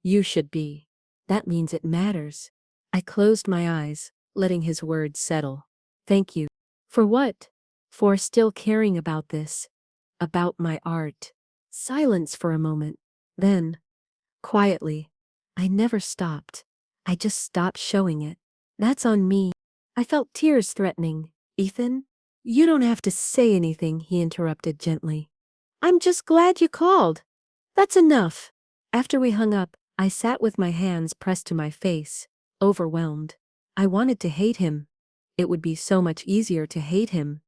You should be. That means it matters. I closed my eyes, letting his words settle. Thank you. For what? For still caring about this. About my art. Silence for a moment. Then, quietly, I never stopped. I just stopped showing it. That's on me. I felt tears threatening. Ethan? You don't have to say anything, he interrupted gently. I'm just glad you called. That's enough. After we hung up, I sat with my hands pressed to my face, overwhelmed. I wanted to hate him. It would be so much easier to hate him.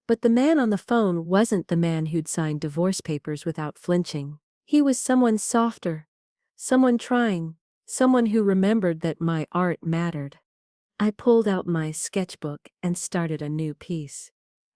But the man on the phone wasn't the man who'd signed divorce papers without flinching. He was someone softer. Someone trying. Someone who remembered that my art mattered. I pulled out my sketchbook and started a new piece.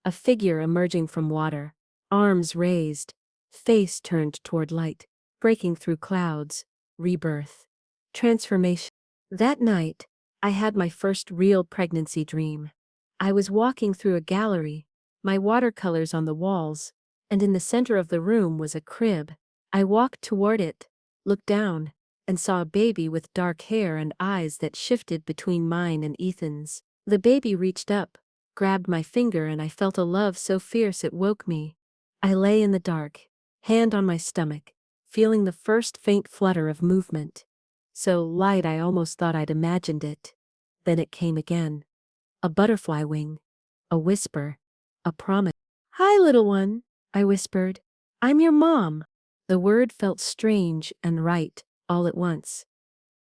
A figure emerging from water, arms raised, face turned toward light, breaking through clouds, rebirth, transformation. That night, I had my first real pregnancy dream. I was walking through a gallery, my watercolors on the walls, and in the center of the room was a crib. I walked toward it, looked down, and saw a baby with dark hair and eyes that shifted between mine and Ethan's. The baby reached up, grabbed my finger, and I felt a love so fierce it woke me. I lay in the dark, hand on my stomach, feeling the first faint flutter of movement. So light I almost thought I'd imagined it. Then it came again. A butterfly wing. A whisper. A promise. Hi, little one, I whispered. I'm your mom. The word felt strange and right, all at once.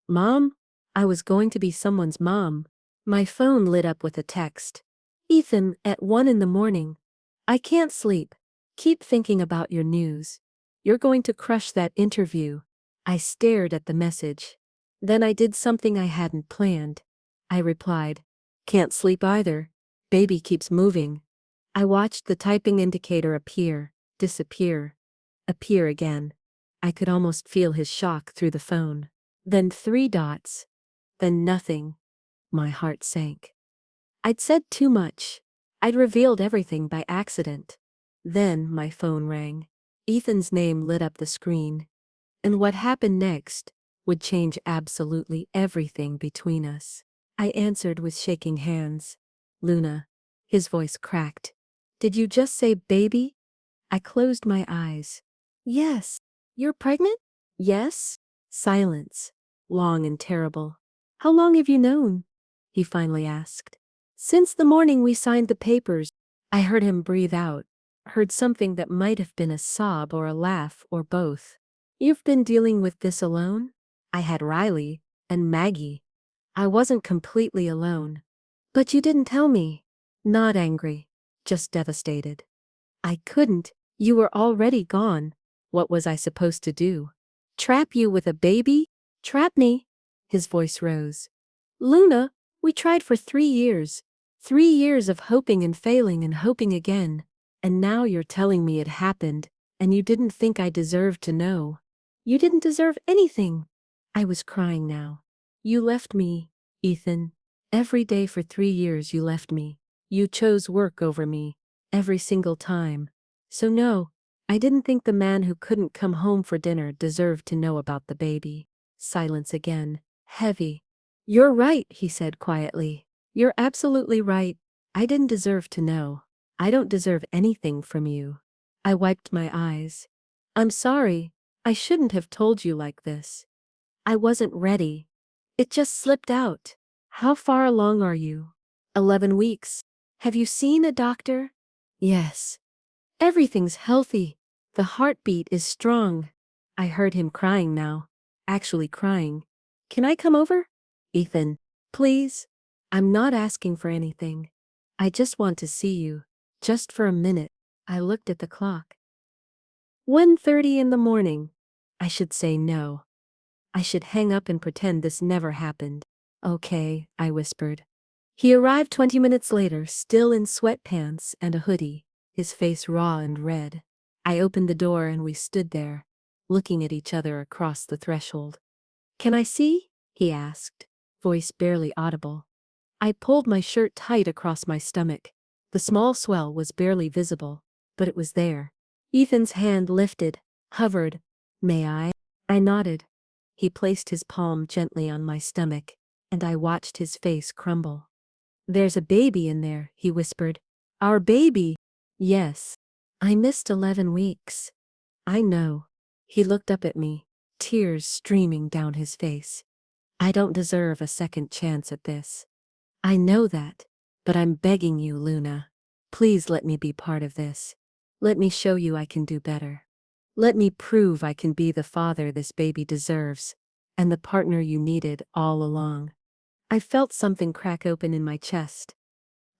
Mom? I was going to be someone's mom. My phone lit up with a text. Ethan, at 1 in the morning. I can't sleep. Keep thinking about your news. You're going to crush that interview. I stared at the message. Then I did something I hadn't planned. I replied, can't sleep either. Baby keeps moving. I watched the typing indicator appear, disappear, appear again. I could almost feel his shock through the phone. Then 3 dots. Then nothing. My heart sank. I'd said too much. I'd revealed everything by accident. Then my phone rang. Ethan's name lit up the screen. And what happened next would change absolutely everything between us. I answered with shaking hands. Luna. His voice cracked. Did you just say baby? I closed my eyes. Yes. You're pregnant? Yes. Silence. Long and terrible. How long have you known? He finally asked. Since the morning we signed the papers. I heard him breathe out. Heard something that might have been a sob or a laugh or both. You've been dealing with this alone? I had Riley and Maggie. I wasn't completely alone. But you didn't tell me. Not angry, just devastated. I couldn't. You were already gone. What was I supposed to do? Trap you with a baby? Trap me? His voice rose. Luna, we tried for 3 years. 3 years of hoping and failing and hoping again. And now you're telling me it happened, and you didn't think I deserved to know. You didn't deserve anything. I was crying now. You left me, Ethan. Every day for 3 years you left me. You chose work over me. Every single time. So no, I didn't think the man who couldn't come home for dinner deserved to know about the baby. Silence again. Heavy. You're right, he said quietly. You're absolutely right. I didn't deserve to know. I don't deserve anything from you. I wiped my eyes. I'm sorry. I shouldn't have told you like this. I wasn't ready. It just slipped out. How far along are you? 11 weeks. Have you seen a doctor? Yes. Everything's healthy. The heartbeat is strong. I heard him crying now. Actually crying. Can I come over? Ethan, please. I'm not asking for anything. I just want to see you. Just for a minute. I looked at the clock. 1:30 in the morning. I should say no. I should hang up and pretend this never happened. Okay, I whispered. He arrived 20 minutes later, still in sweatpants and a hoodie, his face raw and red. I opened the door and we stood there, looking at each other across the threshold. Can I see? He asked, voice barely audible. I pulled my shirt tight across my stomach. The small swell was barely visible, but it was there. Ethan's hand lifted, hovered. May I? I nodded. He placed his palm gently on my stomach, and I watched his face crumble. There's a baby in there, he whispered. Our baby. Yes. I missed 11 weeks. I know. He looked up at me, tears streaming down his face. I don't deserve a second chance at this. I know that, but I'm begging you, Luna. Please let me be part of this. Let me show you I can do better. Let me prove I can be the father this baby deserves, and the partner you needed all along. I felt something crack open in my chest.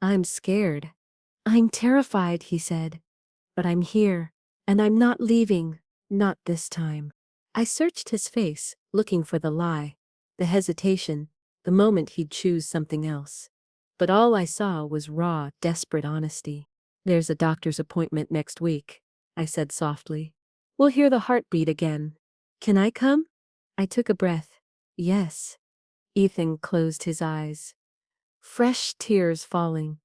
I'm scared. I'm terrified, he said. But I'm here, and I'm not leaving, not this time. I searched his face, looking for the lie, the hesitation, the moment he'd choose something else. But all I saw was raw, desperate honesty. There's a doctor's appointment next week, I said softly. We'll hear the heartbeat again. Can I come? I took a breath. Yes. Ethan closed his eyes. Fresh tears falling.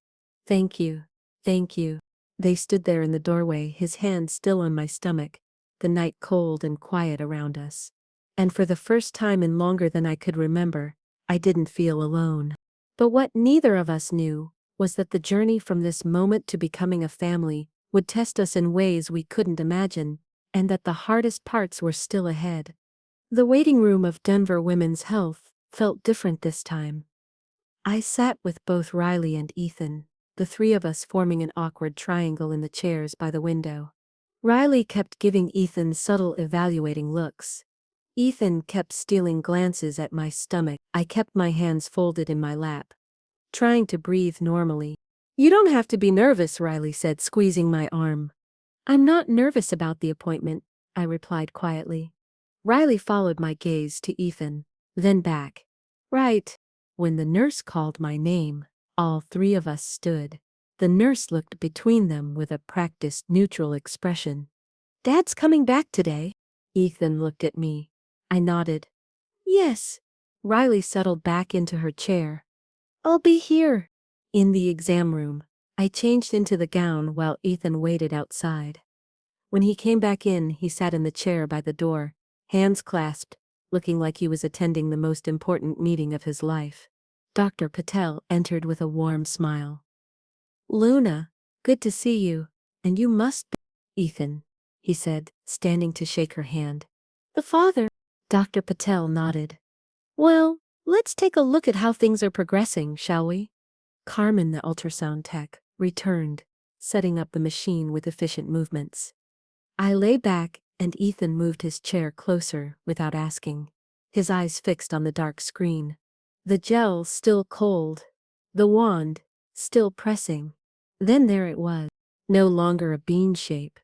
Thank you. Thank you. They stood there in the doorway, his hand still on my stomach, the night cold and quiet around us. And for the first time in longer than I could remember, I didn't feel alone. But what neither of us knew was that the journey from this moment to becoming a family would test us in ways we couldn't imagine, and that the hardest parts were still ahead. The waiting room of Denver Women's Health felt different this time. I sat with both Riley and Ethan, the three of us forming an awkward triangle in the chairs by the window. Riley kept giving Ethan subtle evaluating looks. Ethan kept stealing glances at my stomach. I kept my hands folded in my lap, trying to breathe normally. You don't have to be nervous, Riley said, squeezing my arm. I'm not nervous about the appointment, I replied quietly. Riley followed my gaze to Ethan, then back. Right. When the nurse called my name, all three of us stood. The nurse looked between them with a practiced neutral expression. Dad's coming back today. Ethan looked at me. I nodded. Yes. Riley settled back into her chair. I'll be here. In the exam room, I changed into the gown while Ethan waited outside. When he came back in, he sat in the chair by the door, hands clasped, looking like he was attending the most important meeting of his life. Dr. Patel entered with a warm smile. Luna, good to see you, and you must be Ethan, he said, standing to shake her hand. The father. Dr. Patel nodded. Well, let's take a look at how things are progressing, shall we? Carmen, the ultrasound tech, returned, setting up the machine with efficient movements. I lay back, and Ethan moved his chair closer without asking, his eyes fixed on the dark screen. The gel still cold, the wand still pressing. Then there it was, no longer a bean shape.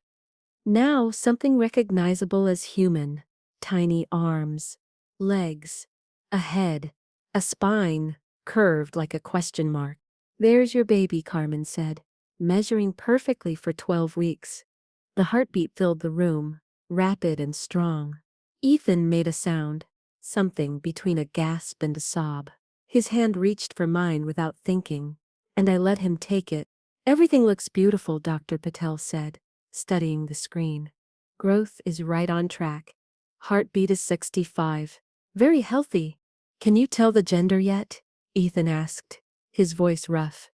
Now something recognizable as human, tiny arms, legs, a head, a spine, curved like a question mark. "There's your baby," Carmen said, measuring perfectly for 12 weeks. The heartbeat filled the room, rapid and strong. Ethan made a sound, something between a gasp and a sob. His hand reached for mine without thinking, and I let him take it. "Everything looks beautiful," Dr. Patel said, studying the screen. "Growth is right on track. Heartbeat is 65. Very healthy." "Can you tell the gender yet?" Ethan asked, his voice rough.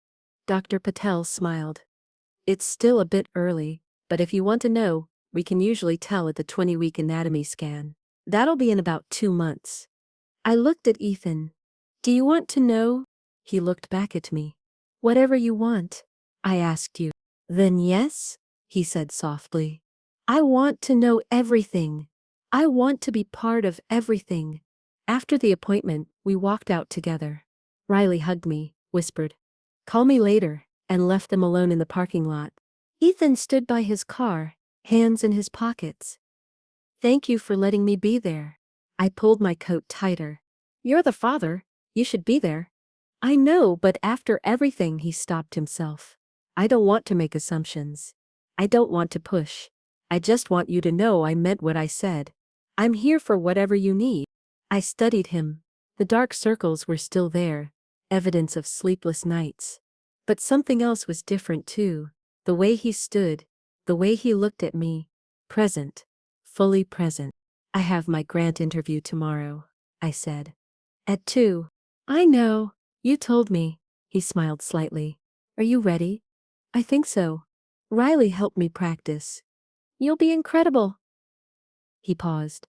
Dr. Patel smiled. "It's still a bit early, but if you want to know, we can usually tell at the 20-week anatomy scan. That'll be in about 2 months." I looked at Ethan. "Do you want to know?" He looked back at me. "Whatever you want," I asked you. "Then yes," he said softly. "I want to know everything. I want to be part of everything." After the appointment, we walked out together. Riley hugged me, whispered, "Call me later," and left them alone in the parking lot. Ethan stood by his car, hands in his pockets. "Thank you for letting me be there." I pulled my coat tighter. "You're the father. You should be there." "I know, but after everything," he stopped himself. "I don't want to make assumptions. I don't want to push. I just want you to know I meant what I said. I'm here for whatever you need." I studied him. The dark circles were still there, evidence of sleepless nights. But something else was different too. The way he stood, the way he looked at me. Present. Fully present. "I have my grant interview tomorrow," I said. "At 2. "I know. You told me." He smiled slightly. "Are you ready?" "I think so. Riley helped me practice." "You'll be incredible." He paused.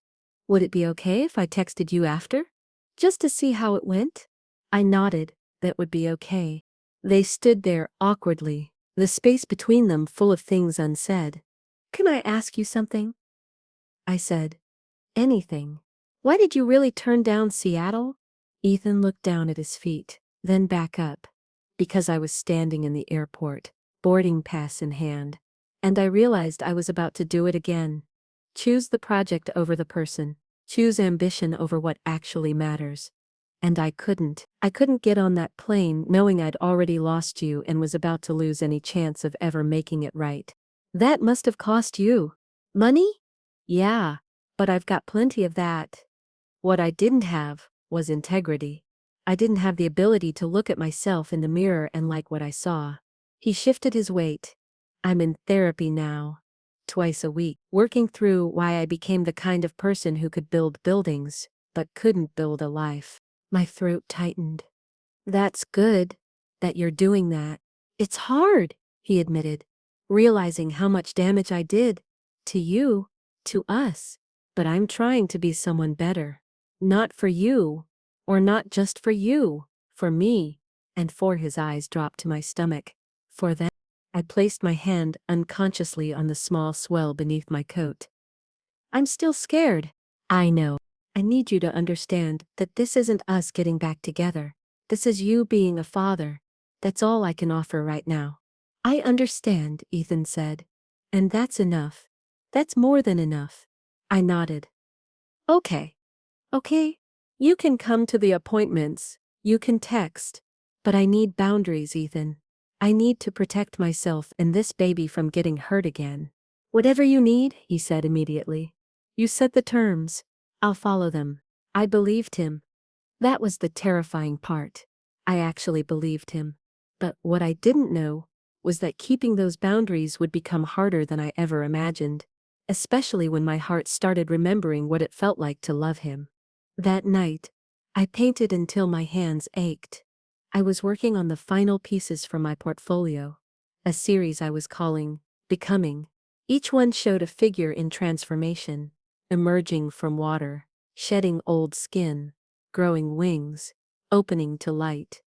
"Would it be okay if I texted you after? Just to see how it went?" I nodded. That would be okay. They stood there awkwardly, the space between them full of things unsaid. "Can I ask you something?" I said. "Anything." "Why did you really turn down Seattle?" Ethan looked down at his feet, then back up. "Because I was standing in the airport, boarding pass in hand, and I realized I was about to do it again. Choose the project over the person. Choose ambition over what actually matters. And I couldn't get on that plane knowing I'd already lost you and was about to lose any chance of ever making it right." "That must have cost you." "Money? Yeah, but I've got plenty of that." What I didn't have was integrity. I didn't have the ability to look at myself in the mirror and like what I saw. He shifted his weight. "I'm in therapy now. Twice a week, working through why I became the kind of person who could build buildings, but couldn't build a life." My throat tightened. "That's good that you're doing that." "It's hard," he admitted, realizing how much damage I did. To you, to us. But I'm trying to be someone better. Not for you, or not just for you, for me. And for his eyes dropped to my stomach. For them. I placed my hand unconsciously on the small swell beneath my coat. "I'm still scared." "I know. I need you to understand that this isn't us getting back together. This is you being a father. That's all I can offer right now." "I understand," Ethan said. "And that's enough. That's more than enough." I nodded. "Okay. Okay. You can come to the appointments. You can text. But I need boundaries, Ethan. I need to protect myself and this baby from getting hurt again." "Whatever you need," he said immediately. "You set the terms. I'll follow them." I believed him. That was the terrifying part. I actually believed him. But what I didn't know was that keeping those boundaries would become harder than I ever imagined, especially when my heart started remembering what it felt like to love him. That night, I painted until my hands ached. I was working on the final pieces for my portfolio, a series I was calling Becoming. Each one showed a figure in transformation, emerging from water, shedding old skin, growing wings, opening to light.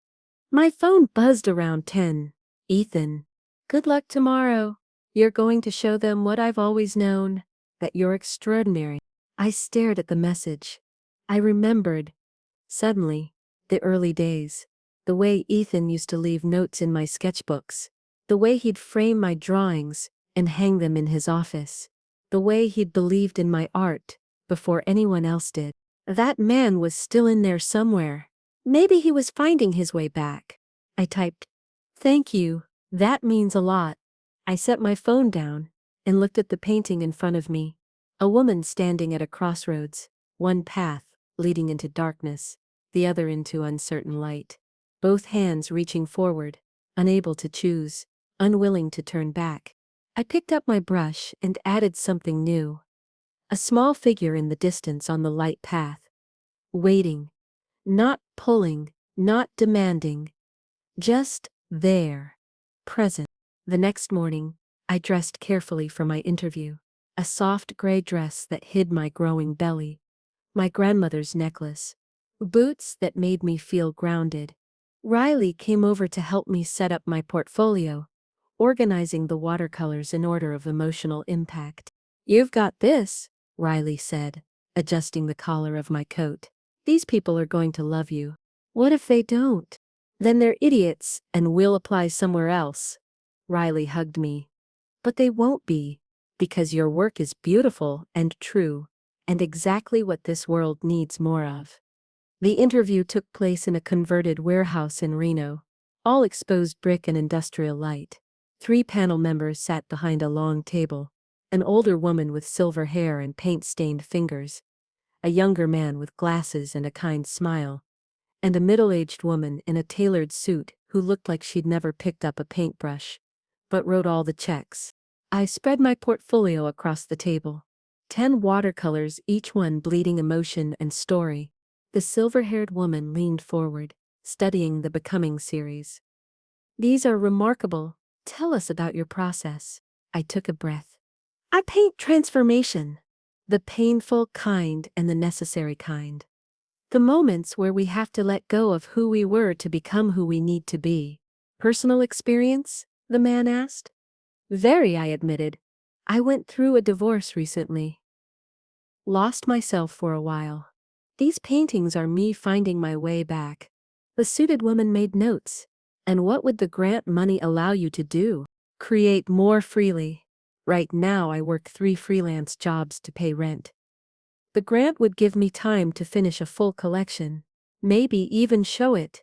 My phone buzzed around 10. "Ethan, good luck tomorrow. You're going to show them what I've always known, that you're extraordinary." I stared at the message. I remembered, suddenly, the early days. The way Ethan used to leave notes in my sketchbooks. The way he'd frame my drawings and hang them in his office. The way he'd believed in my art, before anyone else did. That man was still in there somewhere. Maybe he was finding his way back. I typed, "Thank you, that means a lot." I set my phone down and looked at the painting in front of me. A woman standing at a crossroads, one path leading into darkness, the other into uncertain light. Both hands reaching forward, unable to choose, unwilling to turn back. I picked up my brush and added something new. A small figure in the distance on the light path. Waiting. Not pulling, not demanding. Just there. Present. The next morning, I dressed carefully for my interview. A soft gray dress that hid my growing belly. My grandmother's necklace. Boots that made me feel grounded. Riley came over to help me set up my portfolio, organizing the watercolors in order of emotional impact. "You've got this," Riley said, adjusting the collar of my coat. "These people are going to love you. What if they don't? Then they're idiots and will apply somewhere else." Riley hugged me. "But they won't be, because your work is beautiful and true, and exactly what this world needs more of." The interview took place in a converted warehouse in Reno, all exposed brick and industrial light. 3 panel members sat behind a long table, an older woman with silver hair and paint-stained fingers, a younger man with glasses and a kind smile, and a middle-aged woman in a tailored suit who looked like she'd never picked up a paintbrush, but wrote all the checks. I spread my portfolio across the table. 10 watercolors, each one bleeding emotion and story. The silver-haired woman leaned forward, studying the Becoming series. "These are remarkable. Tell us about your process." I took a breath. "I paint transformation. The painful kind and the necessary kind. The moments where we have to let go of who we were to become who we need to be." "Personal experience?" the man asked. "Very," I admitted. "I went through a divorce recently. Lost myself for a while. These paintings are me finding my way back." The suited woman made notes. "And what would the grant money allow you to do?" "Create more freely. Right now I work 3 freelance jobs to pay rent. The grant would give me time to finish a full collection, maybe even show it."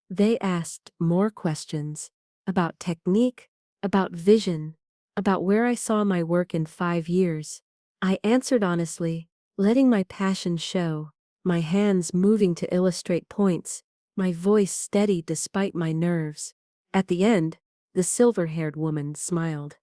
They asked more questions. About technique, about vision, about where I saw my work in 5 years. I answered honestly, letting my passion show, my hands moving to illustrate points, my voice steady despite my nerves. At the end, the silver-haired woman smiled.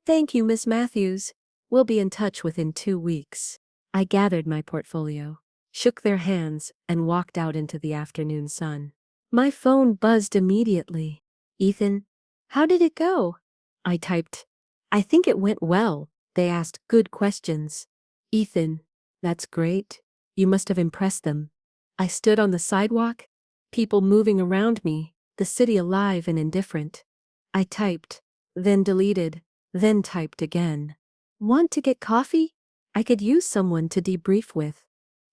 "Thank you, Miss Matthews. We'll be in touch within 2 weeks." I gathered my portfolio, shook their hands, and walked out into the afternoon sun. My phone buzzed immediately. "Ethan, how did it go?" I typed. "I think it went well." They asked good questions. "Ethan, that's great. You must have impressed them." I stood on the sidewalk, people moving around me, the city alive and indifferent. I typed, then deleted, then typed again. "Want to get coffee? I could use someone to debrief with."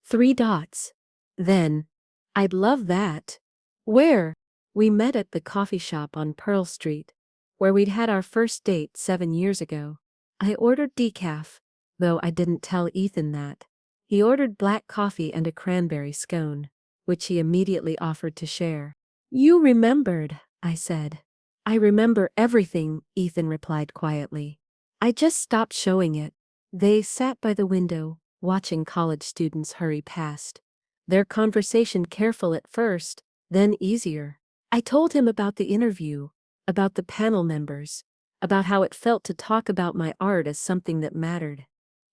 3 dots. Then, "I'd love that." "Where?" We met at the coffee shop on Pearl Street, where we'd had our first date 7 years ago. I ordered decaf, though I didn't tell Ethan that. He ordered black coffee and a cranberry scone, which he immediately offered to share. "You remembered," I said. "I remember everything," Ethan replied quietly. "I just stopped showing it." They sat by the window, watching college students hurry past. Their conversation careful at first, then easier. I told him about the interview, about the panel members, about how it felt to talk about my art as something that mattered.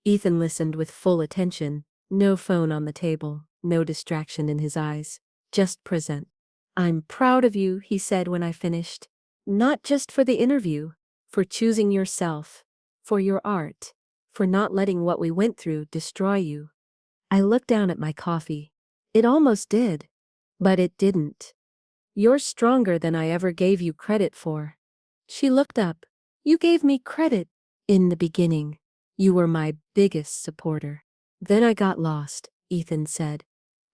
Ethan listened with full attention, no phone on the table, no distraction in his eyes, just present. "I'm proud of you," he said when I finished. "Not just for the interview, for choosing yourself, for your art, for not letting what we went through destroy you." I looked down at my coffee. It almost did. But it didn't. "You're stronger than I ever gave you credit for." She looked up. "You gave me credit. In the beginning. You were my biggest supporter." "Then I got lost," Ethan said.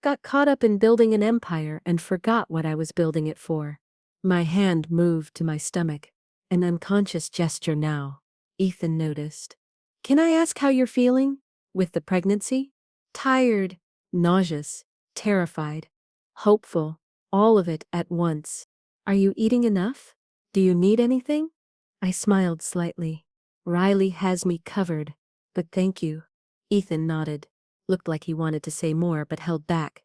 "Got caught up in building an empire and forgot what I was building it for." My hand moved to my stomach. An unconscious gesture now. Ethan noticed. "Can I ask how you're feeling? With the pregnancy?" Tired, nauseous, terrified, hopeful, all of it at once. Are you eating enough? Do you need anything? I smiled slightly. Riley has me covered, but thank you. Ethan nodded. Looked like he wanted to say more but held back.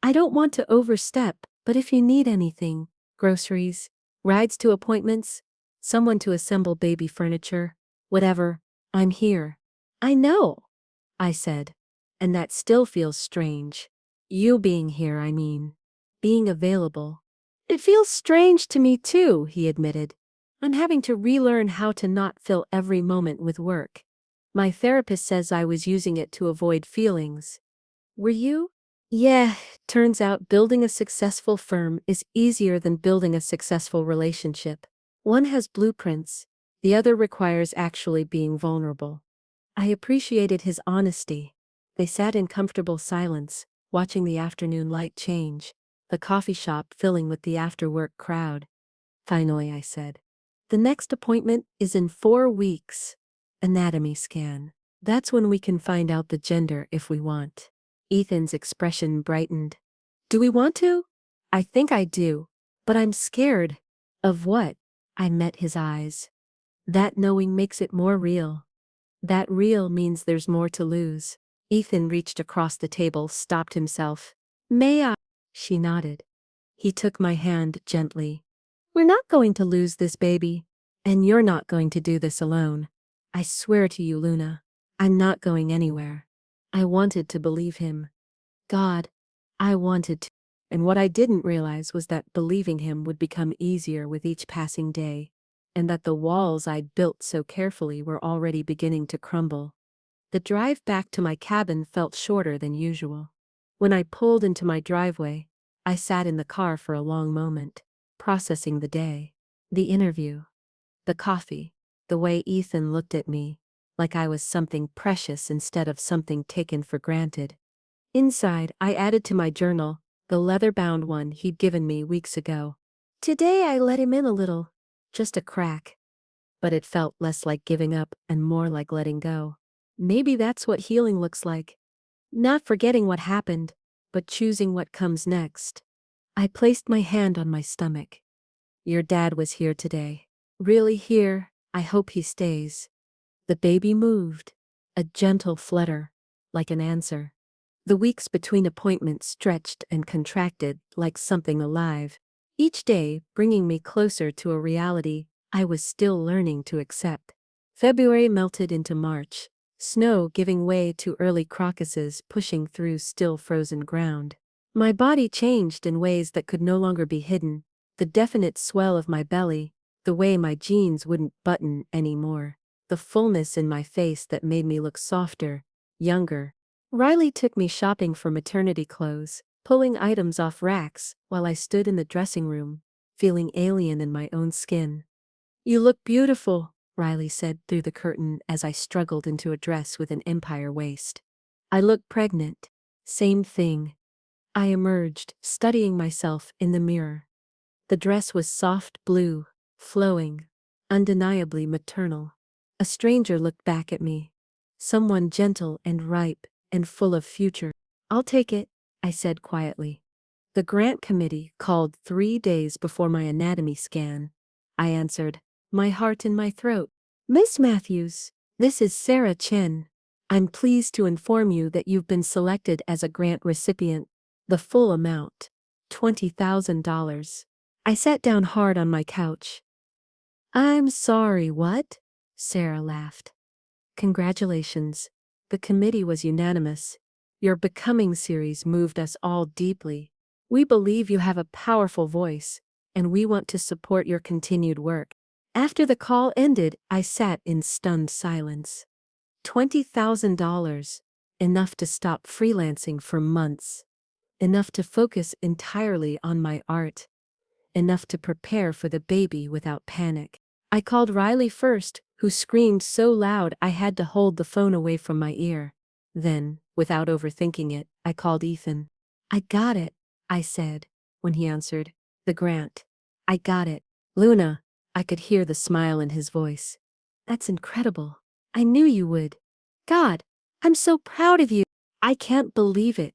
I don't want to overstep, but if you need anything, groceries, rides to appointments, someone to assemble baby furniture, whatever, I'm here. I know, I said. And that still feels strange. You being here, I mean. Being available. It feels strange to me too, he admitted. I'm having to relearn how to not fill every moment with work. My therapist says I was using it to avoid feelings. Were you? Yeah, turns out building a successful firm is easier than building a successful relationship. One has blueprints, the other requires actually being vulnerable. I appreciated his honesty. They sat in comfortable silence, watching the afternoon light change, the coffee shop filling with the after-work crowd. Finally, I said, the next appointment is in 4 weeks. Anatomy scan. That's when we can find out the gender if we want. Ethan's expression brightened. Do we want to? I think I do. But I'm scared. Of what? I met his eyes. That knowing makes it more real. That real means there's more to lose. Ethan reached across the table, stopped himself. May I? She nodded. He took my hand gently. We're not going to lose this baby. And you're not going to do this alone. I swear to you, Luna. I'm not going anywhere. I wanted to believe him. God, I wanted to. And what I didn't realize was that believing him would become easier with each passing day, and that the walls I'd built so carefully were already beginning to crumble. The drive back to my cabin felt shorter than usual. When I pulled into my driveway, I sat in the car for a long moment, processing the day, the interview, the coffee, the way Ethan looked at me, like I was something precious instead of something taken for granted. Inside, I added to my journal, the leather-bound one he'd given me weeks ago. Today I let him in a little, just a crack. But it felt less like giving up and more like letting go. Maybe that's what healing looks like. Not forgetting what happened, but choosing what comes next. I placed my hand on my stomach. Your dad was here today. Really here, I hope he stays. The baby moved. A gentle flutter, like an answer. The weeks between appointments stretched and contracted like something alive, each day bringing me closer to a reality I was still learning to accept. February melted into March, snow giving way to early crocuses pushing through still frozen ground. My body changed in ways that could no longer be hidden, the definite swell of my belly, the way my jeans wouldn't button anymore, the fullness in my face that made me look softer, younger. Riley took me shopping for maternity clothes, pulling items off racks while I stood in the dressing room, feeling alien in my own skin. You look beautiful, Riley said through the curtain as I struggled into a dress with an empire waist. I look pregnant. Same thing. I emerged, studying myself in the mirror. The dress was soft blue, flowing, undeniably maternal. A stranger looked back at me. Someone gentle and ripe, and full of future. I'll take it, I said quietly. The grant committee called 3 days before my anatomy scan. I answered, my heart in my throat. Miss Matthews, this is Sarah Chen. I'm pleased to inform you that you've been selected as a grant recipient. The full amount, $20,000. I sat down hard on my couch. I'm sorry, what? Sarah laughed. Congratulations. The committee was unanimous. Your Becoming series moved us all deeply. We believe you have a powerful voice, and we want to support your continued work. After the call ended, I sat in stunned silence. $20,000. Enough to stop freelancing for months. Enough to focus entirely on my art. Enough to prepare for the baby without panic. I called Riley first, who screamed so loud I had to hold the phone away from my ear. Then, without overthinking it, I called Ethan. I got it, I said, when he answered. The grant. I got it. Luna. I could hear the smile in his voice. That's incredible. I knew you would. God, I'm so proud of you. I can't believe it.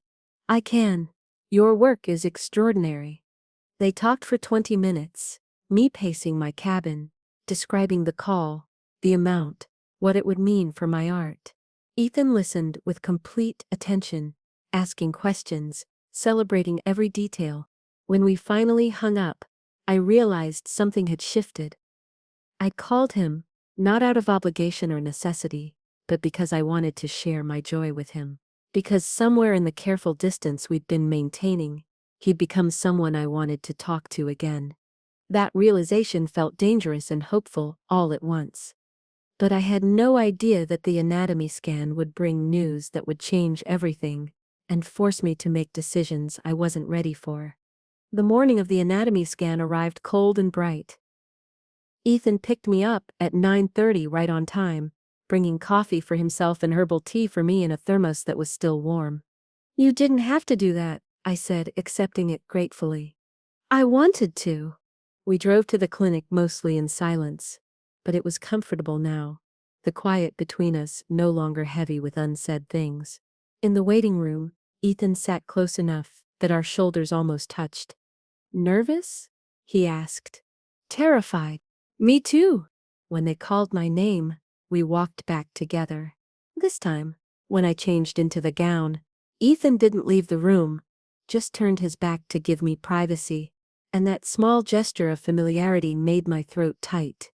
I can. Your work is extraordinary. They talked for 20 minutes, me pacing my cabin, describing the call, the amount, what it would mean for my art. Ethan listened with complete attention, asking questions, celebrating every detail. When we finally hung up, I realized something had shifted. I'd called him, not out of obligation or necessity, but because I wanted to share my joy with him. Because somewhere in the careful distance we'd been maintaining, he'd become someone I wanted to talk to again. That realization felt dangerous and hopeful all at once. But I had no idea that the anatomy scan would bring news that would change everything and force me to make decisions I wasn't ready for. The morning of the anatomy scan arrived cold and bright. Ethan picked me up at 9:30 right on time, bringing coffee for himself and herbal tea for me in a thermos that was still warm. You didn't have to do that, I said, accepting it gratefully. I wanted to. We drove to the clinic mostly in silence, but it was comfortable now, the quiet between us no longer heavy with unsaid things. In the waiting room, Ethan sat close enough that our shoulders almost touched. Nervous? He asked. Terrified. Me too. When they called my name, we walked back together. This time, when I changed into the gown, Ethan didn't leave the room, just turned his back to give me privacy, and that small gesture of familiarity made my throat tight.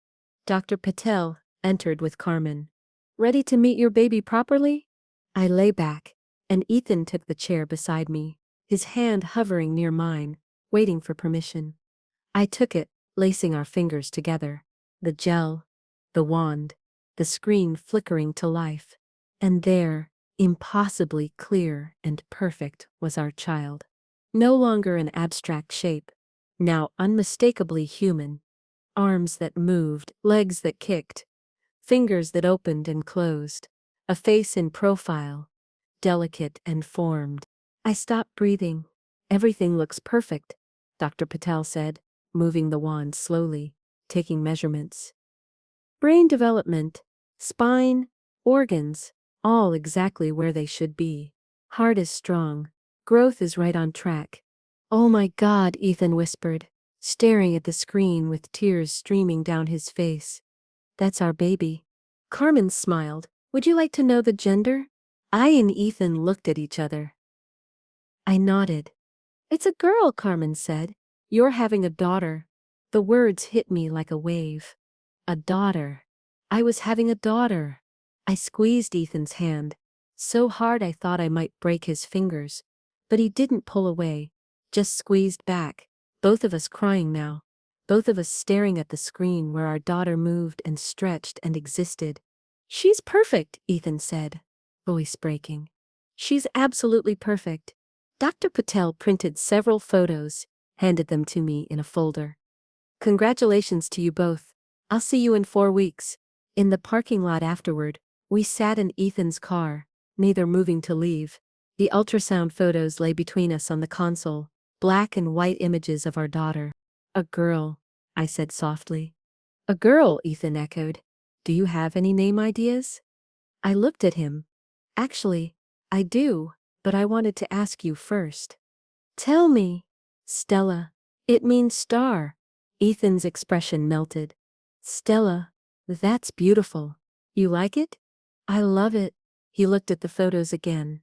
Dr. Patel entered with Carmen. Ready to meet your baby properly? I lay back, and Ethan took the chair beside me, his hand hovering near mine, waiting for permission. I took it, lacing our fingers together, the gel, the wand, the screen flickering to life. And there, impossibly clear and perfect, was our child. No longer an abstract shape, now unmistakably human. Arms that moved, legs that kicked, fingers that opened and closed, a face in profile, delicate and formed. I stopped breathing. Everything looks perfect, Dr. Patel said, moving the wand slowly, taking measurements. Brain development, spine, organs, all exactly where they should be. Heart is strong. Growth is right on track. Oh my God, Ethan whispered, staring at the screen with tears streaming down his face. That's our baby. Carmen smiled. Would you like to know the gender? I and Ethan looked at each other. I nodded. It's a girl, Carmen said. You're having a daughter. The words hit me like a wave. A daughter. I was having a daughter. I squeezed Ethan's hand, so hard I thought I might break his fingers. But he didn't pull away, just squeezed back, both of us crying now, both of us staring at the screen where our daughter moved and stretched and existed. She's perfect, Ethan said, voice breaking. She's absolutely perfect. Dr. Patel printed several photos, handed them to me in a folder. Congratulations to you both. I'll see you in 4 weeks. In the parking lot afterward, we sat in Ethan's car, neither moving to leave. The ultrasound photos lay between us on the console, black and white images of our daughter. A girl, I said softly. A girl, Ethan echoed. Do you have any name ideas? I looked at him. Actually, I do, but I wanted to ask you first. Tell me. Stella. It means star. Ethan's expression melted. Stella, that's beautiful. You like it? I love it. He looked at the photos again.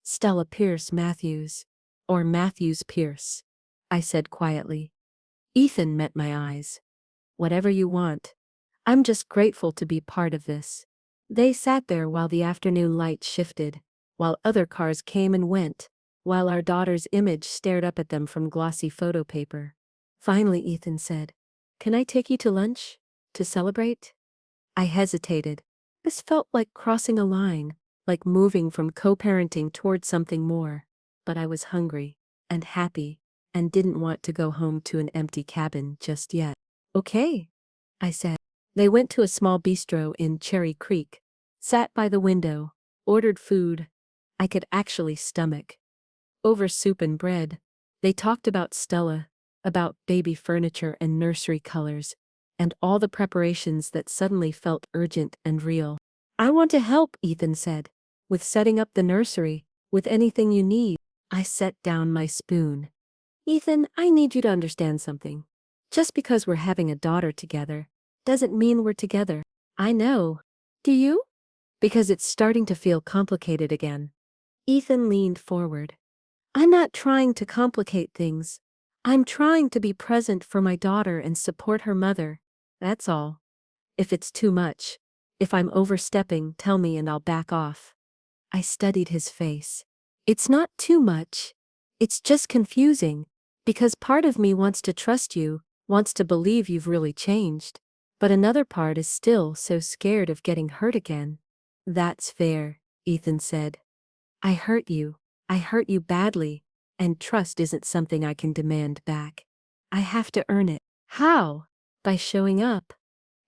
Stella Pierce Matthews. Or Matthews Pierce, I said quietly. Ethan met my eyes. Whatever you want. I'm just grateful to be part of this. They sat there while the afternoon light shifted, while other cars came and went, while our daughter's image stared up at them from glossy photo paper. Finally, Ethan said, Can I take you to lunch? To celebrate? I hesitated. This felt like crossing a line, like moving from co-parenting toward something more. But I was hungry, and happy, and didn't want to go home to an empty cabin just yet. Okay, I said. They went to a small bistro in Cherry Creek, sat by the window, ordered food I could actually stomach. Over soup and bread, they talked about Stella, about baby furniture and nursery colors, and all the preparations that suddenly felt urgent and real. I want to help, Ethan said, with setting up the nursery. With anything you need. I set down my spoon. Ethan, I need you to understand something. Just because we're having a daughter together doesn't mean we're together. I know. Do you? Because it's starting to feel complicated again. Ethan leaned forward. I'm not trying to complicate things. I'm trying to be present for my daughter and support her mother. That's all. If it's too much, if I'm overstepping, tell me and I'll back off. I studied his face. It's not too much. It's just confusing. Because part of me wants to trust you, wants to believe you've really changed. But another part is still so scared of getting hurt again. That's fair, Ethan said. I hurt you. I hurt you badly. And trust isn't something I can demand back. I have to earn it. How? By showing up.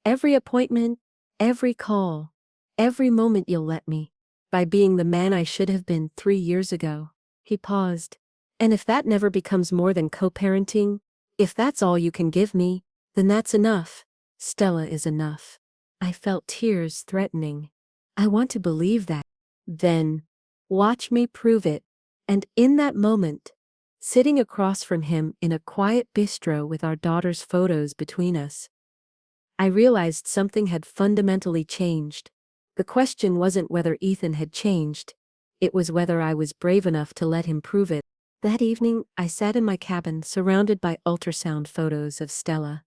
Every appointment, every call, every moment you'll let me. By being the man I should have been 3 years ago. He paused. And if that never becomes more than co-parenting, if that's all you can give me, then that's enough. Stella is enough. I felt tears threatening. I want to believe that. Then, watch me prove it. And in that moment, sitting across from him in a quiet bistro with our daughter's photos between us, I realized something had fundamentally changed. The question wasn't whether Ethan had changed. It was whether I was brave enough to let him prove it. That evening, I sat in my cabin surrounded by ultrasound photos of Stella.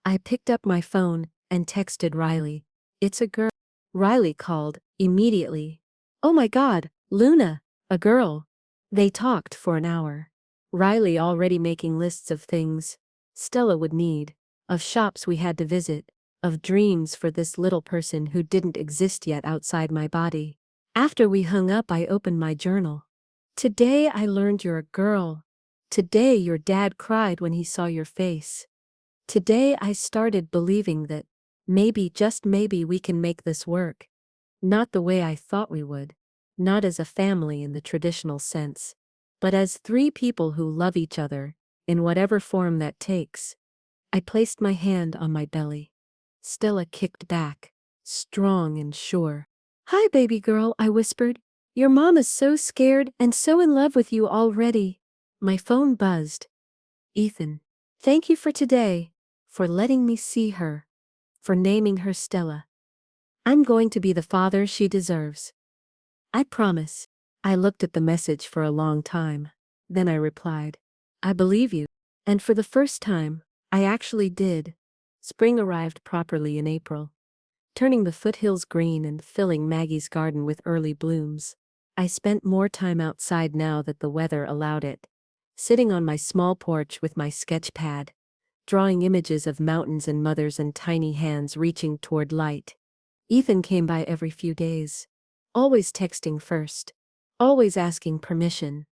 I picked up my phone and texted Riley. It's a girl. Riley called immediately. Oh my God, Luna, a girl. They talked for an hour. Riley already making lists of things Stella would need, of shops we had to visit, of dreams for this little person who didn't exist yet outside my body. After we hung up, I opened my journal. Today I learned you're a girl. Today your dad cried when he saw your face. Today I started believing that maybe, just maybe, we can make this work. Not the way I thought we would. Not as a family in the traditional sense. But as 3 people who love each other, in whatever form that takes. I placed my hand on my belly. Stella kicked back, strong and sure. Hi, baby girl, I whispered. Your mom is so scared and so in love with you already. My phone buzzed. Ethan, thank you for today, for letting me see her, for naming her Stella. I'm going to be the father she deserves. I promise. I looked at the message for a long time. Then I replied, I believe you. And for the first time, I actually did. Spring arrived properly in April, turning the foothills green and filling Maggie's garden with early blooms. I spent more time outside now that the weather allowed it, sitting on my small porch with my sketch pad, drawing images of mountains and mothers and tiny hands reaching toward light. Ethan came by every few days, always texting first, always asking permission.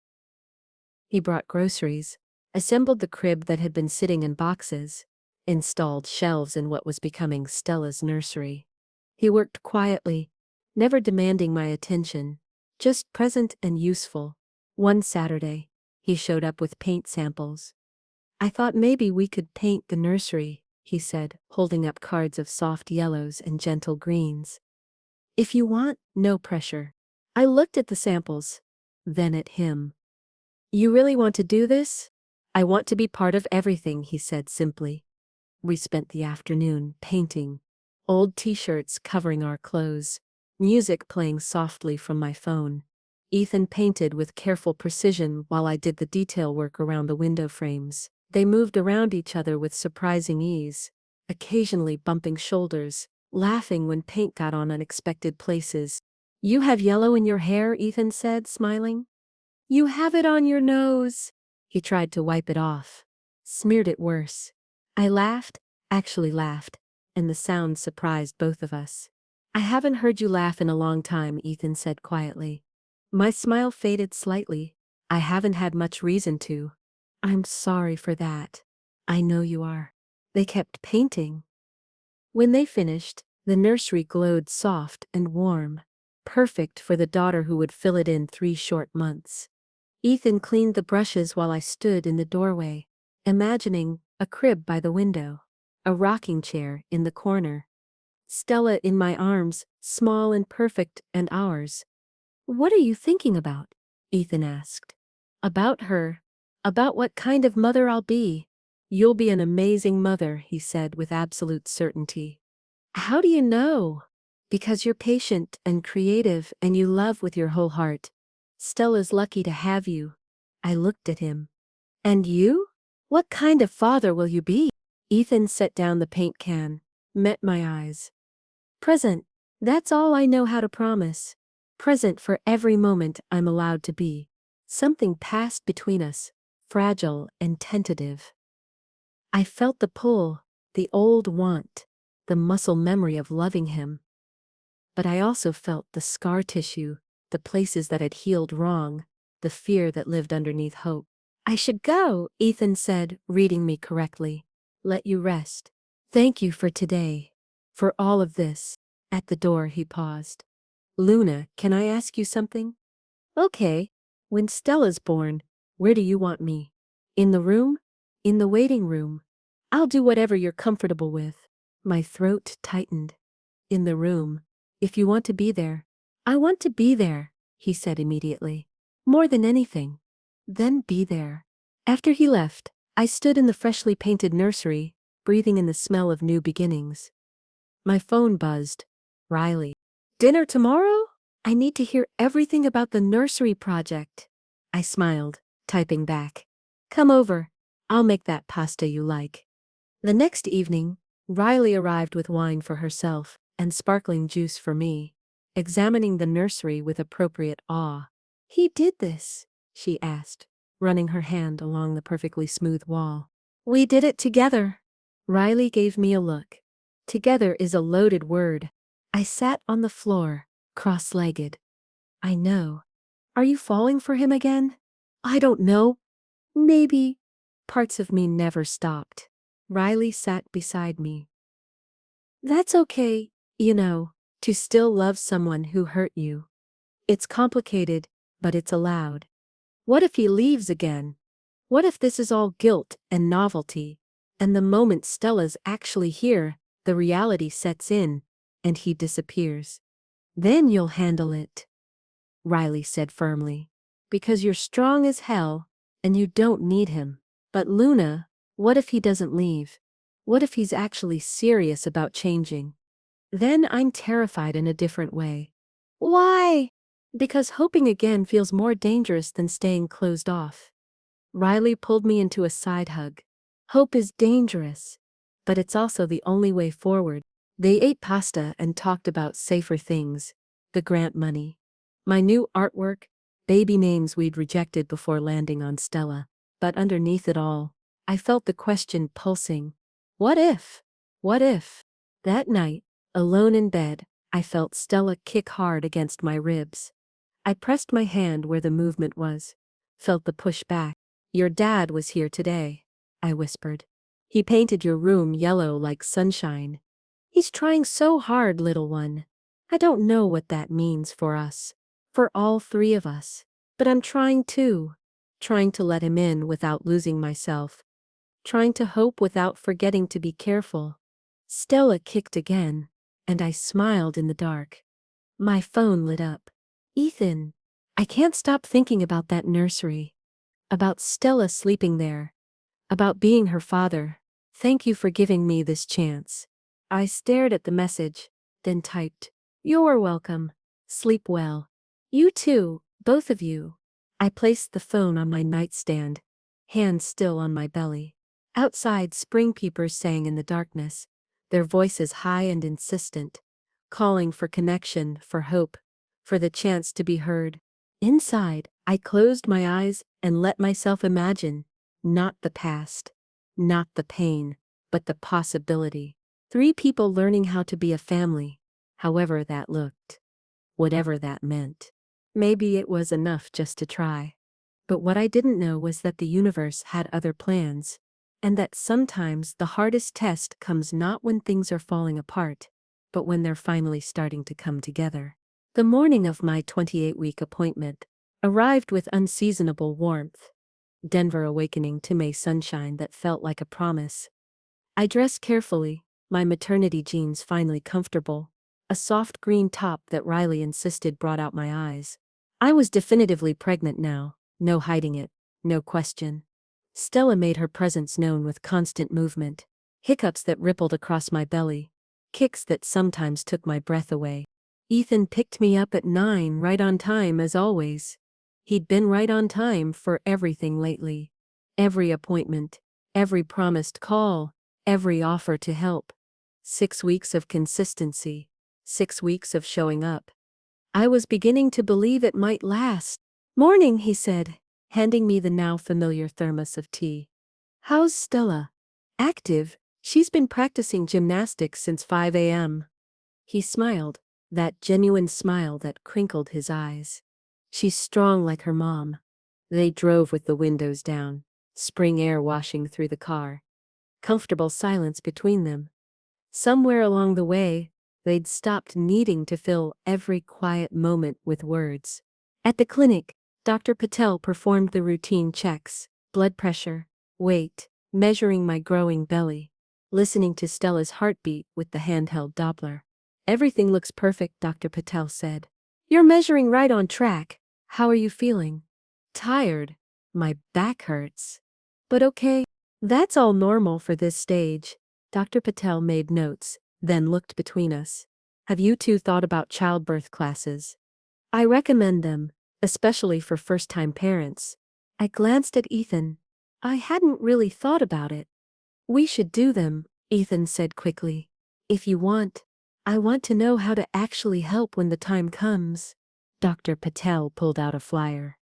He brought groceries, assembled the crib that had been sitting in boxes, installed shelves in what was becoming Stella's nursery. He worked quietly, never demanding my attention, just present and useful. One Saturday, he showed up with paint samples. I thought maybe we could paint the nursery, he said, holding up cards of soft yellows and gentle greens. If you want, no pressure. I looked at the samples, then at him. You really want to do this? I want to be part of everything, he said simply. We spent the afternoon painting, old t-shirts covering our clothes, music playing softly from my phone. Ethan painted with careful precision while I did the detail work around the window frames. They moved around each other with surprising ease, occasionally bumping shoulders, laughing when paint got on unexpected places. You have yellow in your hair, Ethan said, smiling. You have it on your nose. He tried to wipe it off. Smeared it worse. I laughed, actually laughed, and the sound surprised both of us. I haven't heard you laugh in a long time, Ethan said quietly. My smile faded slightly. I haven't had much reason to. I'm sorry for that. I know you are. They kept painting. When they finished, the nursery glowed soft and warm, perfect for the daughter who would fill it in 3 short months. Ethan cleaned the brushes while I stood in the doorway, imagining a crib by the window, a rocking chair in the corner, Stella in my arms, small and perfect and ours. What are you thinking about? Ethan asked. About her. About what kind of mother I'll be. You'll be an amazing mother, he said with absolute certainty. How do you know? Because you're patient and creative and you love with your whole heart. Stella's lucky to have you. I looked at him. And you? What kind of father will you be? Ethan set down the paint can, met my eyes. Present. That's all I know how to promise. Present for every moment I'm allowed to be. Something passed between us, fragile and tentative. I felt the pull, the old want, the muscle memory of loving him. But I also felt the scar tissue, the places that had healed wrong, the fear that lived underneath hope. I should go, Ethan said, reading me correctly. Let you rest. Thank you for today. For all of this. At the door he paused. Luna, can I ask you something? Okay. When Stella's born, where do you want me? In the room? In the waiting room. I'll do whatever you're comfortable with. My throat tightened. In the room. If you want to be there. I want to be there, he said immediately. More than anything. Then be there. After he left, I stood in the freshly painted nursery, breathing in the smell of new beginnings. My phone buzzed. Riley. Dinner tomorrow? I need to hear everything about the nursery project. I smiled, typing back. Come over. I'll make that pasta you like. The next evening, Riley arrived with wine for herself and sparkling juice for me, examining the nursery with appropriate awe. He did this, she asked, running her hand along the perfectly smooth wall. We did it together. Riley gave me a look. Together is a loaded word. I sat on the floor, cross-legged. I know. Are you falling for him again? I don't know. Maybe. Parts of me never stopped. Riley sat beside me. That's okay, you know, to still love someone who hurt you. It's complicated, but it's allowed. What if he leaves again? What if this is all guilt and novelty, and the moment Stella's actually here, the reality sets in, and he disappears? Then you'll handle it, Riley said firmly. Because you're strong as hell, and you don't need him. But Luna, what if he doesn't leave? What if he's actually serious about changing? Then I'm terrified in a different way. Why? Because hoping again feels more dangerous than staying closed off. Riley pulled me into a side hug. Hope is dangerous, but it's also the only way forward. They ate pasta and talked about safer things, the grant money, my new artwork, baby names we'd rejected before landing on Stella. But underneath it all, I felt the question pulsing. What if? What if? That night, alone in bed, I felt Stella kick hard against my ribs. I pressed my hand where the movement was, felt the push back. Your dad was here today, I whispered. He painted your room yellow like sunshine. He's trying so hard, little one. I don't know what that means for us, for all three of us, but I'm trying too. Trying to let him in without losing myself. Trying to hope without forgetting to be careful. Stella kicked again, and I smiled in the dark. My phone lit up. Ethan, I can't stop thinking about that nursery. About Stella sleeping there. About being her father. Thank you for giving me this chance. I stared at the message, then typed, You're welcome. Sleep well. You too, both of you. I placed the phone on my nightstand, hands still on my belly. Outside, spring peepers sang in the darkness, their voices high and insistent, calling for connection, for hope, for the chance to be heard. Inside, I closed my eyes and let myself imagine, not the past, not the pain, but the possibility. 3 people learning how to be a family, however that looked, whatever that meant. Maybe it was enough just to try. But what I didn't know was that the universe had other plans, and that sometimes the hardest test comes not when things are falling apart, but when they're finally starting to come together. The morning of my 28-week appointment arrived with unseasonable warmth, Denver awakening to May sunshine that felt like a promise. I dressed carefully, my maternity jeans finally comfortable, a soft green top that Riley insisted brought out my eyes. I was definitively pregnant now, no hiding it, no question. Stella made her presence known with constant movement, hiccups that rippled across my belly, kicks that sometimes took my breath away. Ethan picked me up at 9, right on time as always. He'd been right on time for everything lately. Every appointment, every promised call, every offer to help. 6 weeks of consistency, 6 weeks of showing up. I was beginning to believe it might last. "Morning," he said, handing me the now familiar thermos of tea. "How's Stella?" "Active. She's been practicing gymnastics since 5 a.m. He smiled, that genuine smile that crinkled his eyes. "She's strong like her mom." They drove with the windows down, spring air washing through the car. Comfortable silence between them. Somewhere along the way, they'd stopped needing to fill every quiet moment with words. At the clinic, Dr. Patel performed the routine checks, blood pressure, weight, measuring my growing belly, listening to Stella's heartbeat with the handheld Doppler. "Everything looks perfect," Dr. Patel said. "You're measuring right on track. How are you feeling?" "Tired. My back hurts. But okay. That's all normal for this stage." Dr. Patel made notes, then looked between us. "Have you two thought about childbirth classes? I recommend them, especially for first-time parents." I glanced at Ethan. I hadn't really thought about it. "We should do them," Ethan said quickly. "If you want. I want to know how to actually help when the time comes." Dr. Patel pulled out a flyer.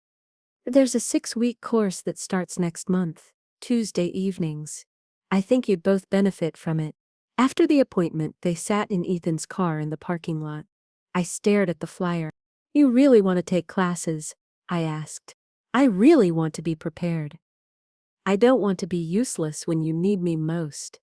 "There's a 6-week course that starts next month, Tuesday evenings. I think you'd both benefit from it." After the appointment, they sat in Ethan's car in the parking lot. I stared at the flyer. "You really want to take classes?" I asked. "I really want to be prepared. I don't want to be useless when you need me most."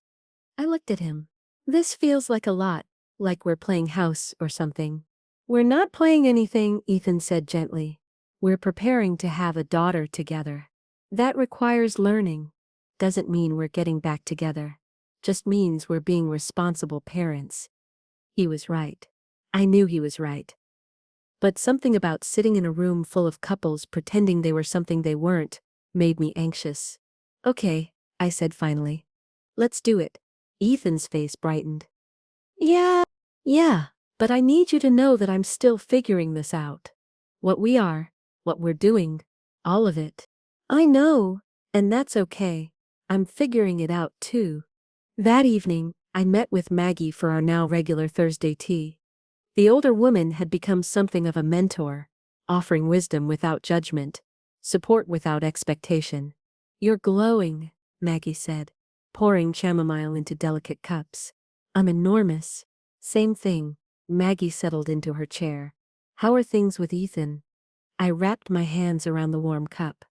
I looked at him. "This feels like a lot, like we're playing house or something." "We're not playing anything," Ethan said gently. "We're preparing to have a daughter together. That requires learning. Doesn't mean we're getting back together. Just means we're being responsible parents." He was right. I knew he was right. But something about sitting in a room full of couples pretending they were something they weren't made me anxious. "Okay," I said finally. "Let's do it." Ethan's face brightened. Yeah, but I need you to know that I'm still figuring this out. What we are, what we're doing, all of it." "I know, and that's okay. I'm figuring it out too." That evening, I met with Maggie for our now regular Thursday tea. The older woman had become something of a mentor, offering wisdom without judgment, support without expectation. "You're glowing," Maggie said, pouring chamomile into delicate cups. "I'm enormous." "Same thing." Maggie settled into her chair. "How are things with Ethan?" I wrapped my hands around the warm cup.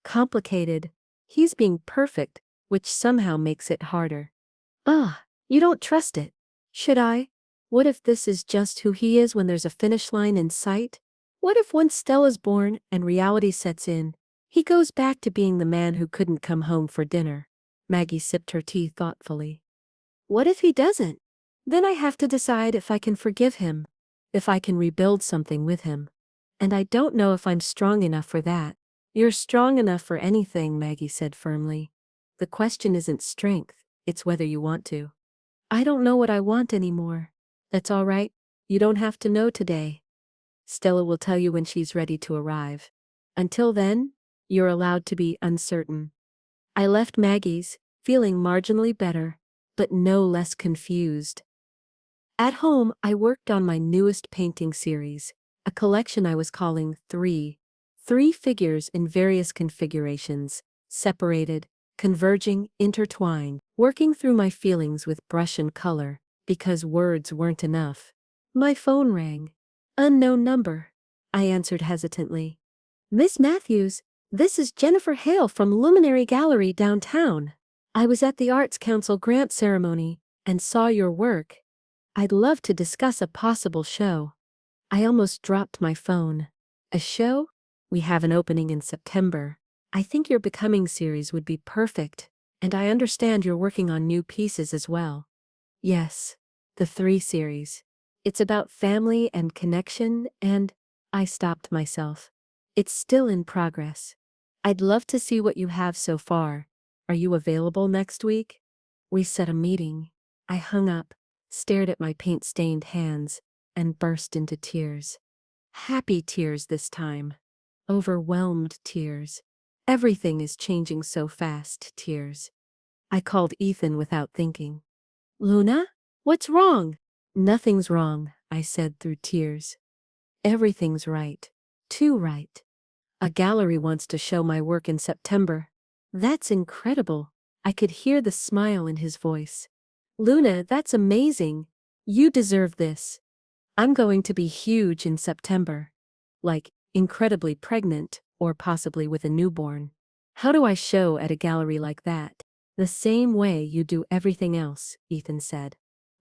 "Complicated. He's being perfect, which somehow makes it harder." You don't trust it." "Should I? What if this is just who he is when there's a finish line in sight? What if once Stella's born and reality sets in, he goes back to being the man who couldn't come home for dinner?" Maggie sipped her tea thoughtfully. "What if he doesn't? Then I have to decide if I can forgive him, if I can rebuild something with him. And I don't know if I'm strong enough for that." "You're strong enough for anything," Maggie said firmly. "The question isn't strength, it's whether you want to." "I don't know what I want anymore." "That's all right. You don't have to know today. Stella will tell you when she's ready to arrive. Until then, you're allowed to be uncertain." I left Maggie's, feeling marginally better, but no less confused. At home, I worked on my newest painting series, a collection I was calling Three. 3 figures in various configurations, separated, converging, intertwined, working through my feelings with brush and color, because words weren't enough. My phone rang. "Unknown number." I answered hesitantly. "Miss Matthews, this is Jennifer Hale from Luminary Gallery downtown. I was at the Arts Council grant ceremony and saw your work. I'd love to discuss a possible show." I almost dropped my phone. "A show? We have an opening in September. I think your Becoming series would be perfect, and I understand you're working on new pieces as well." "Yes, the 3 series. It's about family and connection, and I stopped myself. It's still in progress. I'd love to see what you have so far. Are you available next week? We set a meeting. I hung up, stared at my paint-stained hands, and burst into tears. Happy tears this time. Overwhelmed tears. Everything is changing so fast, tears. I called Ethan without thinking. Luna? What's wrong? Nothing's wrong, I said through tears. Everything's right. Too right. A gallery wants to show my work in September. That's incredible. I could hear the smile in his voice. Luna, that's amazing. You deserve this. I'm going to be huge in September. Like, incredibly pregnant, or possibly with a newborn. How do I show at a gallery like that? The same way you do everything else, Ethan said.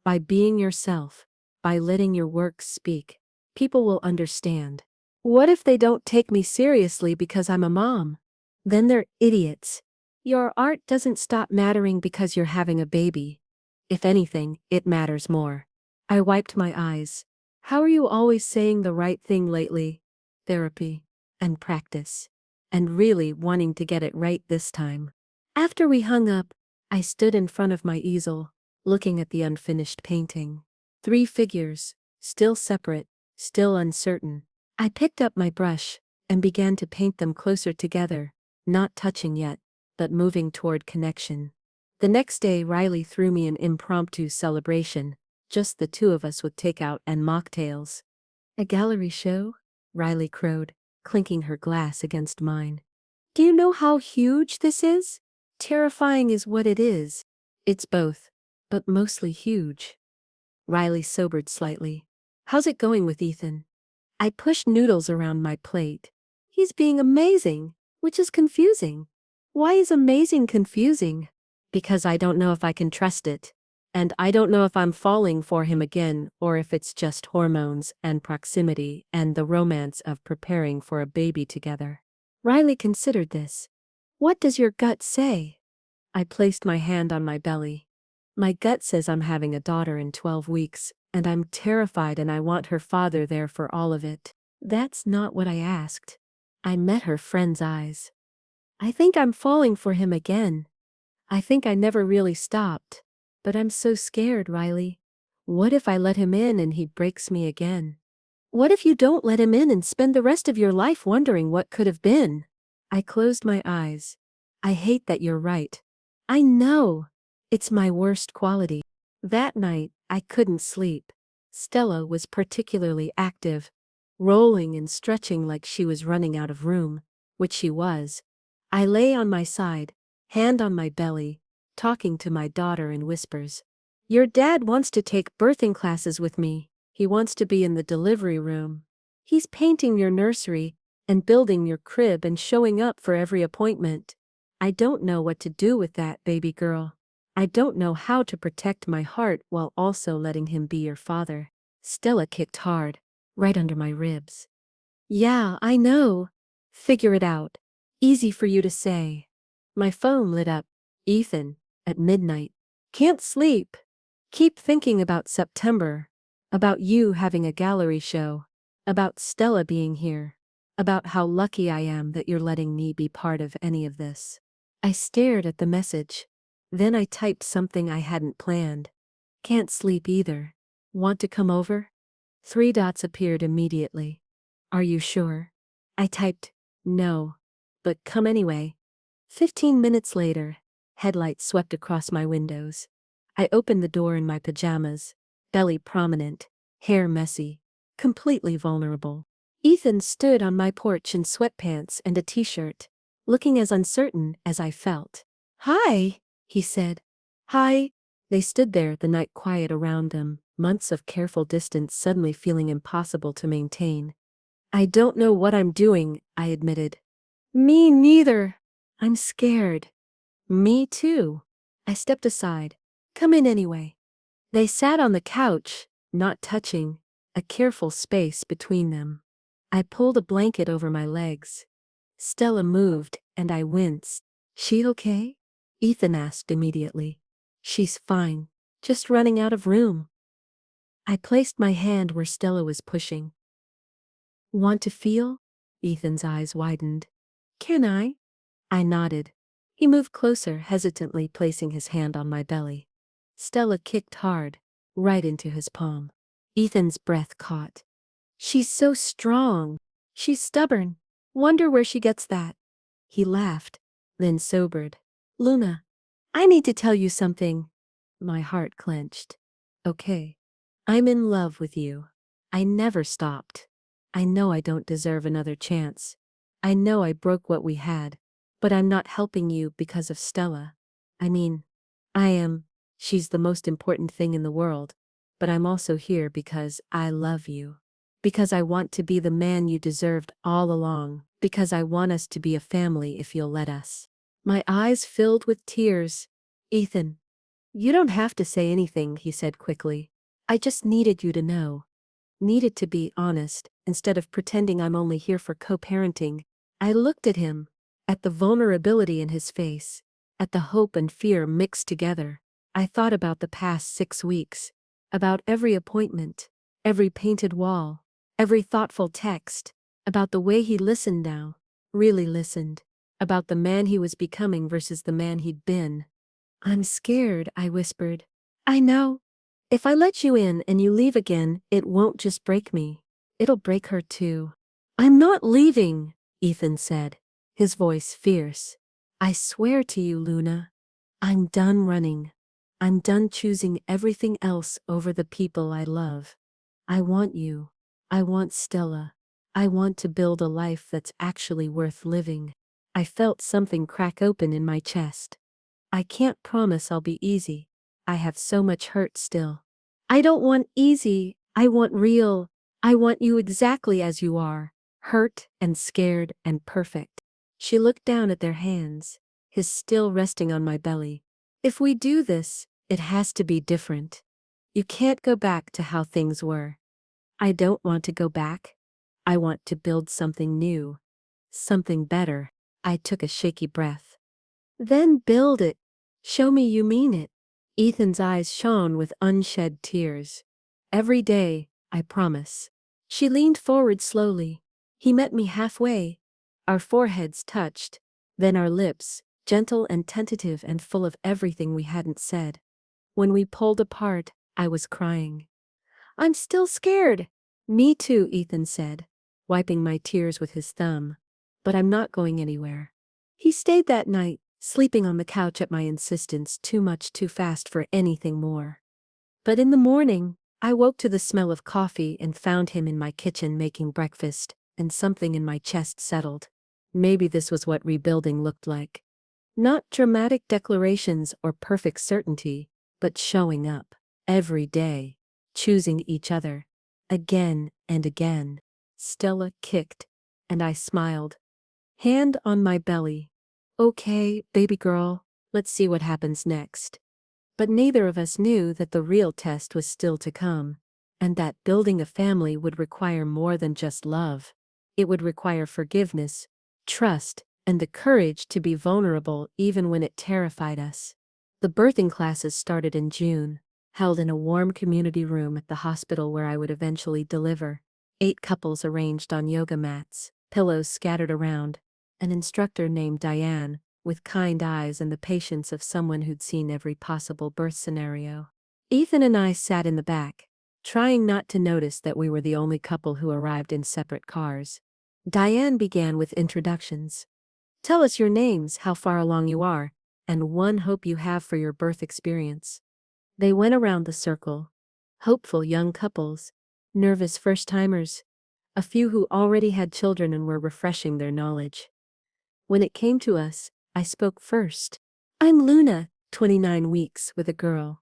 By being yourself. By letting your work speak. People will understand. What if they don't take me seriously because I'm a mom? Then they're idiots. Your art doesn't stop mattering because you're having a baby. If anything, it matters more. I wiped my eyes. How are you always saying the right thing lately? Therapy. And practice. And really wanting to get it right this time. After we hung up, I stood in front of my easel, looking at the unfinished painting. 3 figures, still separate, still uncertain. I picked up my brush and began to paint them closer together, not touching yet, but moving toward connection. The next day Riley threw me an impromptu celebration, just the two of us with takeout and mocktails. A gallery show? Riley crowed, clinking her glass against mine. Do you know how huge this is? Terrifying is what it is. It's both, but mostly huge. Riley sobered slightly. How's it going with Ethan? I pushed noodles around my plate. He's being amazing, which is confusing. Why is amazing confusing? Because I don't know if I can trust it. And I don't know if I'm falling for him again or if it's just hormones and proximity and the romance of preparing for a baby together. Riley considered this. What does your gut say? I placed my hand on my belly. My gut says I'm having a daughter in 12 weeks, and I'm terrified and I want her father there for all of it. That's not what I asked. I met her friend's eyes. I think I'm falling for him again. I think I never really stopped. But I'm so scared, Riley. What if I let him in and he breaks me again? What if you don't let him in and spend the rest of your life wondering what could have been? I closed my eyes. I hate that you're right. I know. It's my worst quality. That night, I couldn't sleep. Stella was particularly active, rolling and stretching like she was running out of room, which she was. I lay on my side, hand on my belly, talking to my daughter in whispers. Your dad wants to take birthing classes with me. He wants to be in the delivery room. He's painting your nursery and building your crib and showing up for every appointment. I don't know what to do with that, baby girl. I don't know how to protect my heart while also letting him be your father. Stella kicked hard, right under my ribs. Yeah, I know. Figure it out. Easy for you to say. My phone lit up. Ethan, at midnight. Can't sleep. Keep thinking about September. About you having a gallery show. About Stella being here. About how lucky I am that you're letting me be part of any of this. I stared at the message. Then I typed something I hadn't planned. Can't sleep either. Want to come over? 3 dots appeared immediately. Are you sure? I typed, no. But come anyway. 15 minutes later, headlights swept across my windows. I opened the door in my pajamas, belly prominent, hair messy, completely vulnerable. Ethan stood on my porch in sweatpants and a t-shirt, looking as uncertain as I felt. Hi, he said. Hi. They stood there, the night quiet around them, months of careful distance suddenly feeling impossible to maintain. I don't know what I'm doing, I admitted. Me neither. I'm scared. Me too. I stepped aside. Come in anyway. They sat on the couch, not touching, a careful space between them. I pulled a blanket over my legs. Stella moved, and I winced. She okay? Ethan asked immediately. She's fine, just running out of room. I placed my hand where Stella was pushing. Want to feel? Ethan's eyes widened. Can I? I nodded. He moved closer, hesitantly placing his hand on my belly. Stella kicked hard, right into his palm. Ethan's breath caught. She's so strong. She's stubborn. Wonder where she gets that. He laughed, then sobered. Luna, I need to tell you something. My heart clenched. Okay. I'm in love with you. I never stopped. I know I don't deserve another chance. I know I broke what we had, but I'm not helping you because of Stella. I mean, I am. She's the most important thing in the world, but I'm also here because I love you. Because I want to be the man you deserved all along. Because I want us to be a family if you'll let us. My eyes filled with tears. Ethan, you don't have to say anything, he said quickly. I just needed you to know. Needed to be honest, instead of pretending I'm only here for co-parenting. I looked at him, at the vulnerability in his face, at the hope and fear mixed together. I thought about the past 6 weeks, about every appointment, every painted wall, every thoughtful text, about the way he listened now, really listened, about the man he was becoming versus the man he'd been. I'm scared, I whispered. I know. If I let you in and you leave again, it won't just break me. It'll break her too. I'm not leaving, Ethan said, his voice fierce. I swear to you, Luna. I'm done running. I'm done choosing everything else over the people I love. I want you. I want Stella. I want to build a life that's actually worth living. I felt something crack open in my chest. I can't promise I'll be easy. I have so much hurt still. I don't want easy. I want real. I want you exactly as you are. Hurt and scared and perfect. She looked down at their hands, his still resting on my belly. If we do this, it has to be different. You can't go back to how things were. I don't want to go back. I want to build something new. Something better. I took a shaky breath. Then build it. Show me you mean it. Ethan's eyes shone with unshed tears. Every day, I promise. She leaned forward slowly. He met me halfway. Our foreheads touched, then our lips, gentle and tentative and full of everything we hadn't said. When we pulled apart, I was crying. I'm still scared. Me too, Ethan said, wiping my tears with his thumb. But I'm not going anywhere. He stayed that night, sleeping on the couch at my insistence, too much too fast for anything more. But in the morning, I woke to the smell of coffee and found him in my kitchen making breakfast, and something in my chest settled. Maybe this was what rebuilding looked like. Not dramatic declarations or perfect certainty, but showing up, every day, choosing each other, again and again. Stella kicked, and I smiled. Hand on my belly. Okay, baby girl, let's see what happens next. But neither of us knew that the real test was still to come, and that building a family would require more than just love. It would require forgiveness, trust, and the courage to be vulnerable even when it terrified us. The birthing classes started in June, held in a warm community room at the hospital where I would eventually deliver. 8 couples arranged on yoga mats, pillows scattered around, an instructor named Diane, with kind eyes and the patience of someone who'd seen every possible birth scenario. Ethan and I sat in the back, trying not to notice that we were the only couple who arrived in separate cars. Diane began with introductions. Tell us your names, how far along you are, and one hope you have for your birth experience. They went around the circle. Hopeful young couples, nervous first-timers, a few who already had children and were refreshing their knowledge. When it came to us, I spoke first. I'm Luna, 29 weeks, with a girl.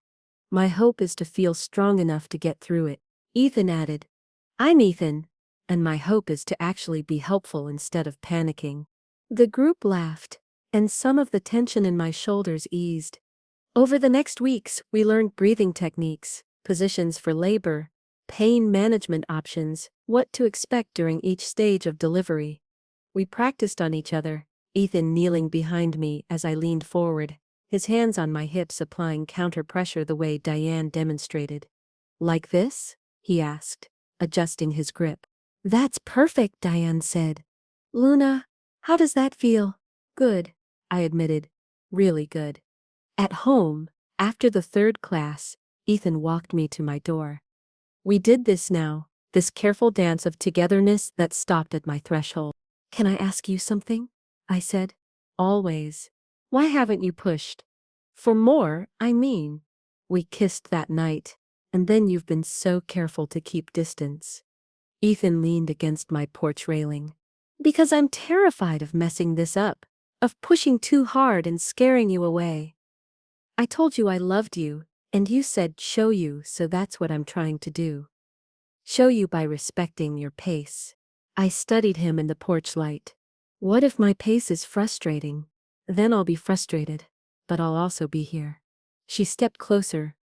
My hope is to feel strong enough to get through it. Ethan added, I'm Ethan, and my hope is to actually be helpful instead of panicking. The group laughed, and some of the tension in my shoulders eased. Over the next weeks, we learned breathing techniques, positions for labor, pain management options, what to expect during each stage of delivery. We practiced on each other, Ethan kneeling behind me as I leaned forward, his hands on my hips applying counter pressure the way Diane demonstrated. Like this? He asked, adjusting his grip. That's perfect, Diane said. Luna, how does that feel? Good, I admitted. Really good. At home, after the third class, Ethan walked me to my door. We did this now, this careful dance of togetherness that stopped at my threshold. Can I ask you something? I said. Always. Why haven't you pushed? For more, I mean. We kissed that night, and then you've been so careful to keep distance. Ethan leaned against my porch railing. Because I'm terrified of messing this up, of pushing too hard and scaring you away. I told you I loved you, and you said show you, so that's what I'm trying to do. Show you by respecting your pace. I studied him in the porch light. What if my pace is frustrating? Then I'll be frustrated, but I'll also be here. She stepped closer.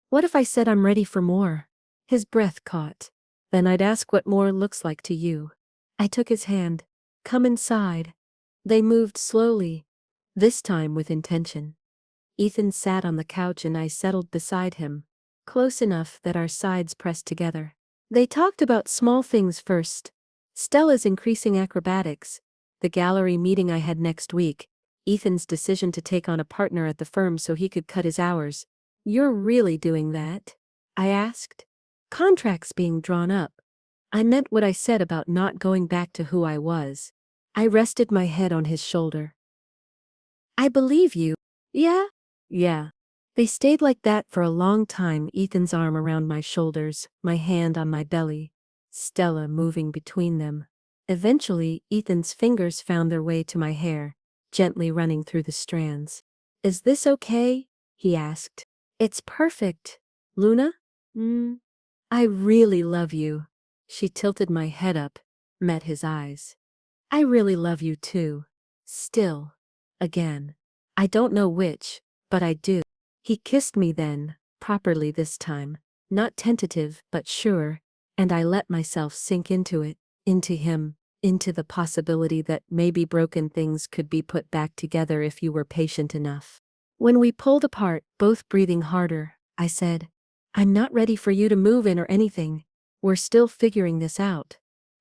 What if I said I'm ready for more? His breath caught. Then I'd ask what more looks like to you. I took his hand. Come inside. They moved slowly, this time with intention. Ethan sat on the couch and I settled beside him, close enough that our sides pressed together. They talked about small things first. Stella's increasing acrobatics, the gallery meeting I had next week, Ethan's decision to take on a partner at the firm so he could cut his hours. You're really doing that? I asked. Contracts being drawn up. I meant what I said about not going back to who I was. I rested my head on his shoulder. I believe you. Yeah? Yeah. They stayed like that for a long time, Ethan's arm around my shoulders, my hand on my belly, Stella moving between them. Eventually, Ethan's fingers found their way to my hair, gently running through the strands. Is this okay? He asked. It's perfect. Luna? I really love you. She tilted my head up, met his eyes. I really love you too. Still. Again. I don't know which, but I do. He kissed me then, properly this time, not tentative but sure, and I let myself sink into it, into him, into the possibility that maybe broken things could be put back together if you were patient enough. When we pulled apart, both breathing harder, I said, I'm not ready for you to move in or anything. We're still figuring this out.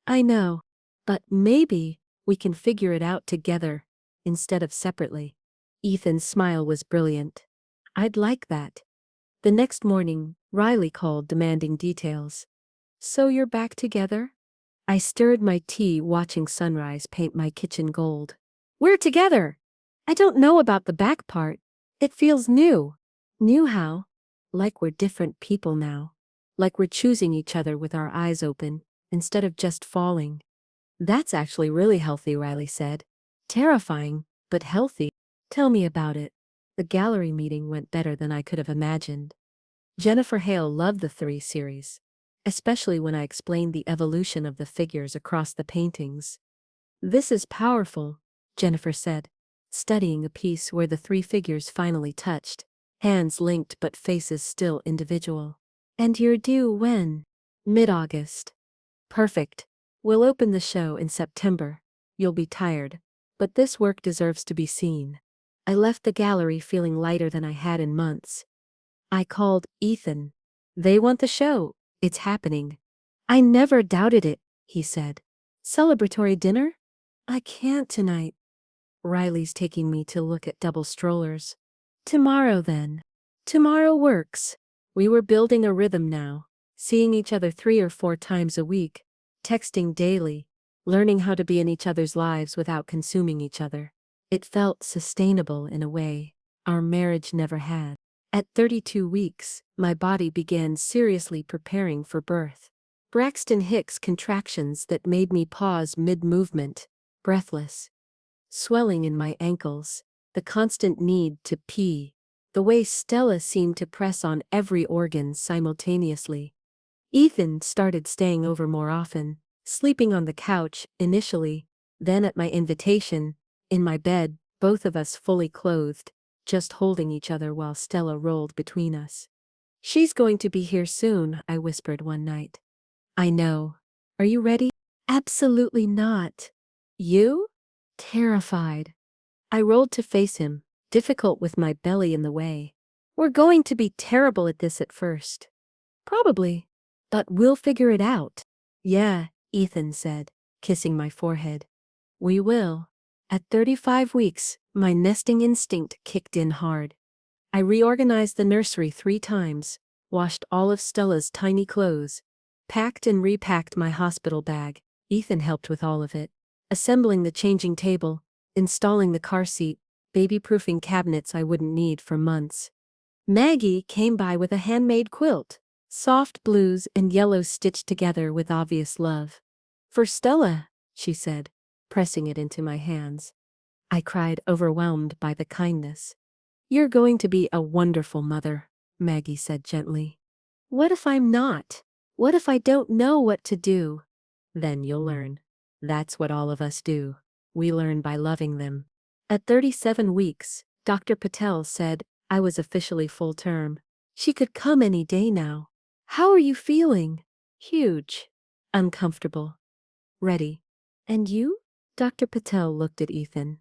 I know. But maybe we can figure it out together, instead of separately. Ethan's smile was brilliant. I'd like that. The next morning, Riley called demanding details. So you're back together? I stirred my tea watching sunrise paint my kitchen gold. We're together! I don't know about the back part. It feels new. New how? Like we're different people now. Like we're choosing each other with our eyes open, instead of just falling. That's actually really healthy, Riley said. Terrifying, but healthy. Tell me about it. The gallery meeting went better than I could have imagined. Jennifer Hale loved the 3 series, especially when I explained the evolution of the figures across the paintings. This is powerful, Jennifer said, studying a piece where the 3 figures finally touched, hands linked but faces still individual. And you're due when? Mid-August. Perfect. We'll open the show in September. You'll be tired, but this work deserves to be seen. I left the gallery feeling lighter than I had in months. I called Ethan. They want the show. It's happening. I never doubted it, he said. Celebratory dinner? I can't tonight. Riley's taking me to look at double strollers. Tomorrow then. Tomorrow works. We were building a rhythm now, seeing each other 3 or 4 times a week, texting daily, learning how to be in each other's lives without consuming each other. It felt sustainable in a way our marriage never had. At 32 weeks, my body began seriously preparing for birth. Braxton Hicks contractions that made me pause mid-movement, breathless. Swelling in my ankles, the constant need to pee, the way Stella seemed to press on every organ simultaneously. Ethan started staying over more often, sleeping on the couch initially, then at my invitation, in my bed, both of us fully clothed, just holding each other while Stella rolled between us. She's going to be here soon, I whispered one night. I know. Are you ready? Absolutely not. You? Terrified. I rolled to face him, difficult with my belly in the way. We're going to be terrible at this at first. Probably. But we'll figure it out. Yeah, Ethan said, kissing my forehead. We will. At 35 weeks, my nesting instinct kicked in hard. I reorganized the nursery 3 times, washed all of Stella's tiny clothes, packed and repacked my hospital bag. Ethan helped with all of it, assembling the changing table, installing the car seat, baby-proofing cabinets I wouldn't need for months. Maggie came by with a handmade quilt, soft blues and yellows stitched together with obvious love. For Stella, she said, pressing it into my hands. I cried, overwhelmed by the kindness. You're going to be a wonderful mother, Maggie said gently. What if I'm not? What if I don't know what to do? Then you'll learn. That's what all of us do. We learn by loving them. At 37 weeks, Dr. Patel said I was officially full term. She could come any day now. How are you feeling? Huge. Uncomfortable. Ready. And you? Dr. Patel looked at Ethan.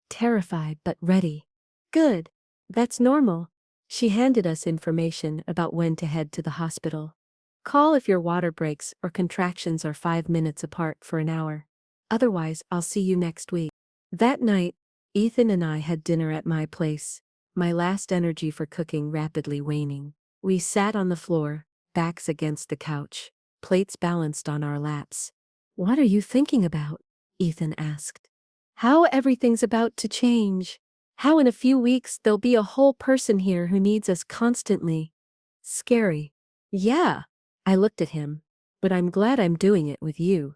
Terrified but ready. Good. That's normal. She handed us information about when to head to the hospital. Call if your water breaks or contractions are 5 minutes apart for an hour. Otherwise, I'll see you next week. That night, Ethan and I had dinner at my place, my last energy for cooking rapidly waning. We sat on the floor, backs against the couch, plates balanced on our laps. What are you thinking about? Ethan asked. How everything's about to change. How in a few weeks there'll be a whole person here who needs us constantly. Scary. Yeah. I looked at him. But I'm glad I'm doing it with you.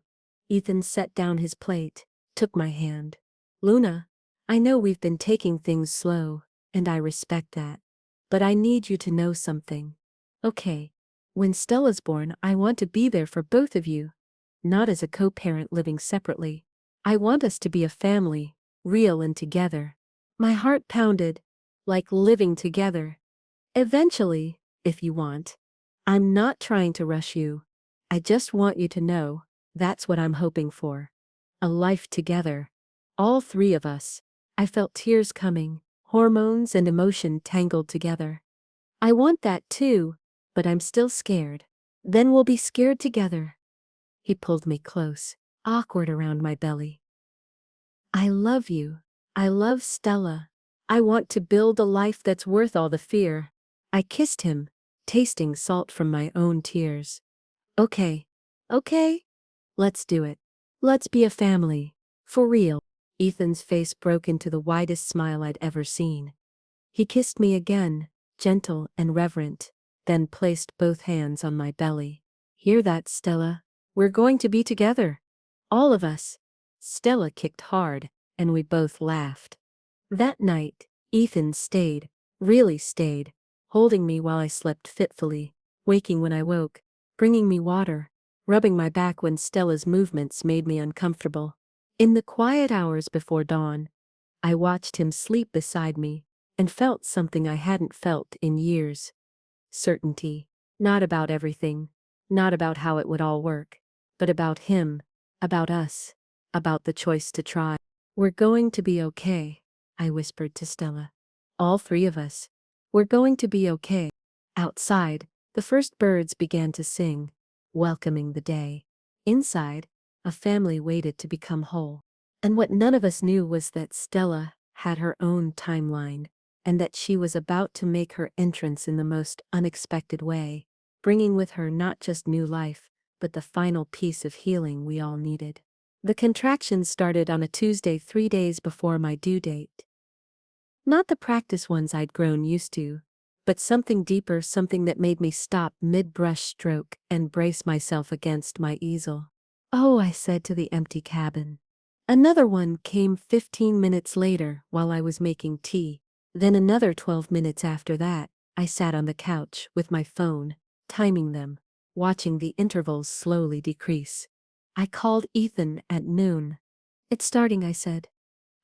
Ethan set down his plate, took my hand. Luna, I know we've been taking things slow, and I respect that. But I need you to know something. Okay. When Stella's born, I want to be there for both of you. Not as a co-parent living separately. I want us to be a family, real and together. My heart pounded, like living together. Eventually, if you want. I'm not trying to rush you. I just want you to know, that's what I'm hoping for. A life together. All 3 of us. I felt tears coming, hormones and emotion tangled together. I want that too, but I'm still scared. Then we'll be scared together. He pulled me close, awkward around my belly. I love you. I love Stella. I want to build a life that's worth all the fear. I kissed him, tasting salt from my own tears. Okay. Okay? Let's do it. Let's be a family. For real. Ethan's face broke into the widest smile I'd ever seen. He kissed me again, gentle and reverent, then placed both hands on my belly. Hear that, Stella? We're going to be together. All of us. Stella kicked hard, and we both laughed. That night, Ethan stayed, really stayed, holding me while I slept fitfully, waking when I woke, bringing me water, rubbing my back when Stella's movements made me uncomfortable. In the quiet hours before dawn, I watched him sleep beside me and felt something I hadn't felt in years. Certainty. Not about everything, not about how it would all work, but about him, about us, about the choice to try. We're going to be okay, I whispered to Stella. All 3 of us. We're going to be okay. Outside, the first birds began to sing, welcoming the day. Inside, a family waited to become whole. And what none of us knew was that Stella had her own timeline, and that she was about to make her entrance in the most unexpected way, bringing with her not just new life, but the final piece of healing we all needed. The contractions started on a Tuesday 3 days before my due date. Not the practice ones I'd grown used to, but something deeper, something that made me stop mid-brush stroke and brace myself against my easel. Oh, I said to the empty cabin. Another one came 15 minutes later while I was making tea. Then another 12 minutes after that, I sat on the couch with my phone, timing them, watching the intervals slowly decrease. I called Ethan at noon. It's starting, I said.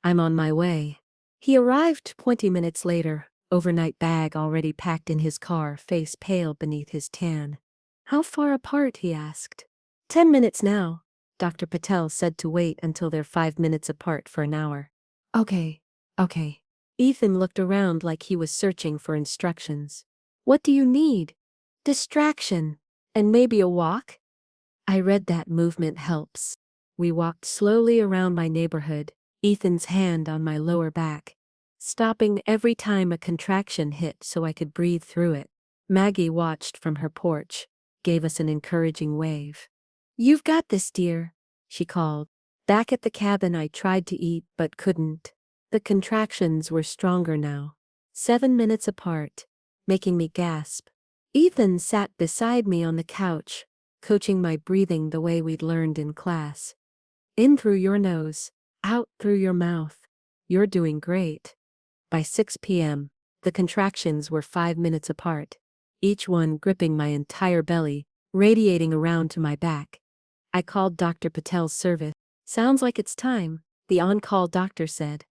I'm on my way. He arrived 20 minutes later, overnight bag already packed in his car, face pale beneath his tan. How far apart, he asked. 10 minutes now. Dr. Patel said to wait until they're 5 minutes apart for an hour. Okay. Ethan looked around like he was searching for instructions. What do you need? Distraction. And maybe a walk? I read that movement helps. We walked slowly around my neighborhood, Ethan's hand on my lower back, stopping every time a contraction hit so I could breathe through it. Maggie watched from her porch, gave us an encouraging wave. "You've got this, dear," she called. Back at the cabin, I tried to eat but couldn't. The contractions were stronger now, 7 minutes apart, making me gasp. Ethan sat beside me on the couch, coaching my breathing the way we'd learned in class. "In through your nose, out through your mouth. You're doing great." By 6 p.m., the contractions were 5 minutes apart, each one gripping my entire belly, radiating around to my back. I called Dr. Patel's service. "Sounds like it's time," the on-call doctor said.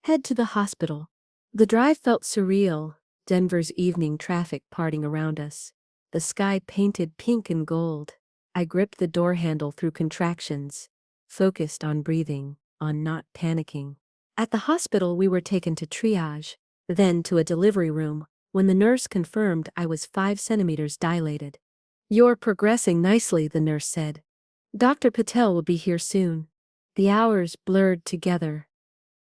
"Head to the hospital." The drive felt surreal, Denver's evening traffic parting around us, the sky painted pink and gold. I gripped the door handle through contractions, focused on breathing, on not panicking. At the hospital, we were taken to triage, then to a delivery room, when the nurse confirmed I was 5 centimeters dilated. "You're progressing nicely," the nurse said. "Dr. Patel will be here soon." The hours blurred together.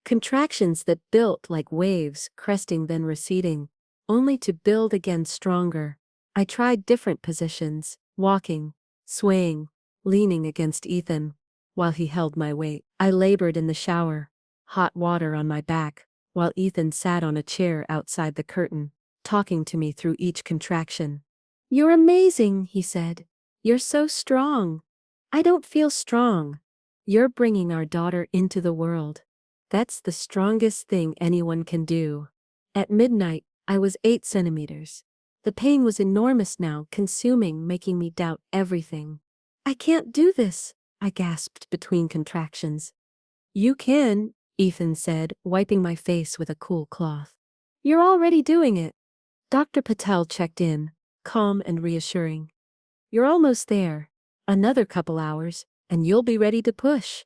Contractions that built like waves, cresting then receding, only to build again stronger. I tried different positions, walking, swaying, leaning against Ethan, while he held my weight. I labored in the shower, hot water on my back, while Ethan sat on a chair outside the curtain, talking to me through each contraction. "You're amazing," he said. "You're so strong." "I don't feel strong." "You're bringing our daughter into the world. That's the strongest thing anyone can do." At midnight, I was 8 centimeters. The pain was enormous now, consuming, making me doubt everything. "I can't do this," I gasped between contractions. "You can," Ethan said, wiping my face with a cool cloth. "You're already doing it." Dr. Patel checked in, calm and reassuring. "You're almost there. Another couple hours, and you'll be ready to push."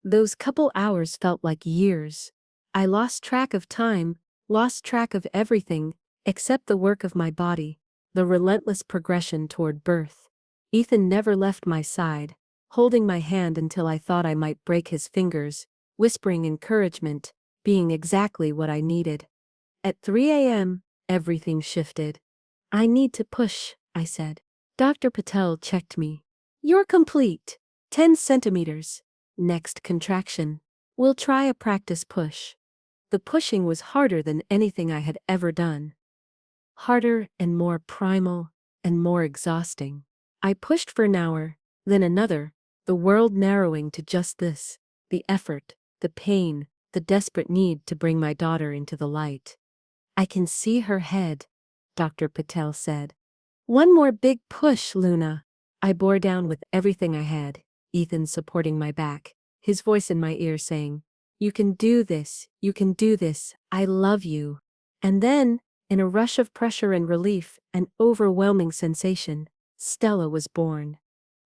Those couple hours felt like years. I lost track of time, lost track of everything, except the work of my body, the relentless progression toward birth. Ethan never left my side, holding my hand until I thought I might break his fingers, whispering encouragement, being exactly what I needed. At 3 a.m., everything shifted. "I need to push," I said. Dr. Patel checked me. "You're complete. 10 centimeters. Next contraction. We'll try a practice push." The pushing was harder than anything I had ever done. Harder and more primal and more exhausting. I pushed for an hour, then another, the world narrowing to just this: the effort, the pain, the desperate need to bring my daughter into the light. "I can see her head," Dr. Patel said. "One more big push, Luna." I bore down with everything I had, Ethan supporting my back, his voice in my ear saying, "You can do this, you can do this, I love you." And then, in a rush of pressure and relief, an overwhelming sensation, Stella was born.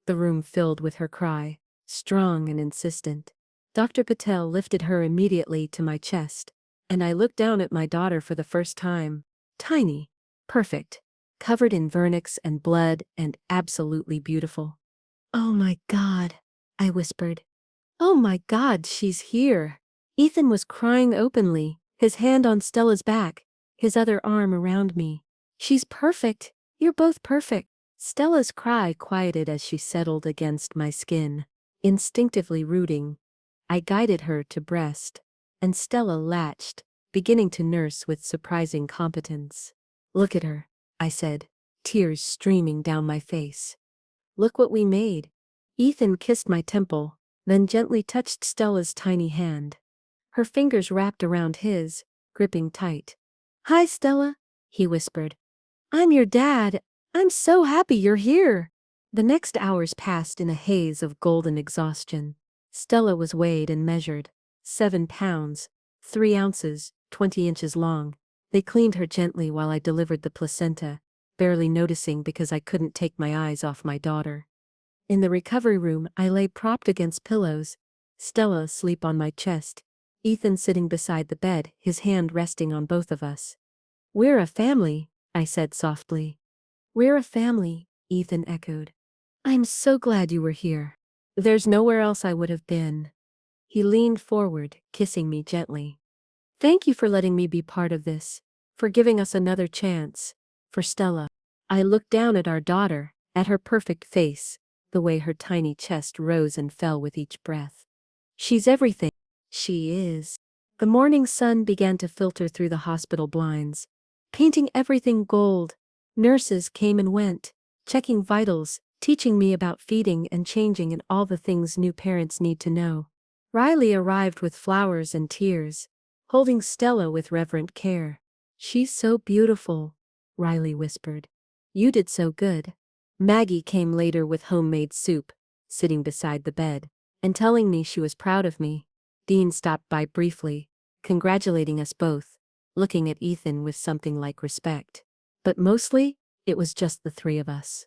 The room filled with her cry, strong and insistent. Dr. Patel lifted her immediately to my chest, and I looked down at my daughter for the first time. Tiny, perfect, covered in vernix and blood and absolutely beautiful. "Oh my God," I whispered. "Oh my God, she's here." Ethan was crying openly, his hand on Stella's back, his other arm around me. "She's perfect. You're both perfect." Stella's cry quieted as she settled against my skin, instinctively rooting. I guided her to breast, and Stella latched, beginning to nurse with surprising competence. "Look at her," I said, tears streaming down my face. "Look what we made." Ethan kissed my temple, then gently touched Stella's tiny hand. Her fingers wrapped around his, gripping tight. "Hi, Stella," he whispered. "I'm your dad. I'm so happy you're here." The next hours passed in a haze of golden exhaustion. Stella was weighed and measured. 7 pounds, 3 ounces, 20 inches long. They cleaned her gently while I delivered the placenta, barely noticing because I couldn't take my eyes off my daughter. In the recovery room, I lay propped against pillows, Stella asleep on my chest, Ethan sitting beside the bed, his hand resting on both of us. "We're a family," I said softly. "We're a family," Ethan echoed. I'm so glad you were here. There's nowhere else I would have been. He leaned forward, kissing me gently. Thank you for letting me be part of this, for giving us another chance. For Stella. I looked down at our daughter, at her perfect face, the way her tiny chest rose and fell with each breath. She's everything. She is. The morning sun began to filter through the hospital blinds, painting everything gold. Nurses came and went, checking vitals, teaching me about feeding and changing and all the things new parents need to know. Riley arrived with flowers and tears, holding Stella with reverent care. She's so beautiful, Riley whispered. You did so good. Maggie came later with homemade soup, sitting beside the bed, and telling me she was proud of me. Dean stopped by briefly, congratulating us both, looking at Ethan with something like respect. But mostly, it was just the three of us.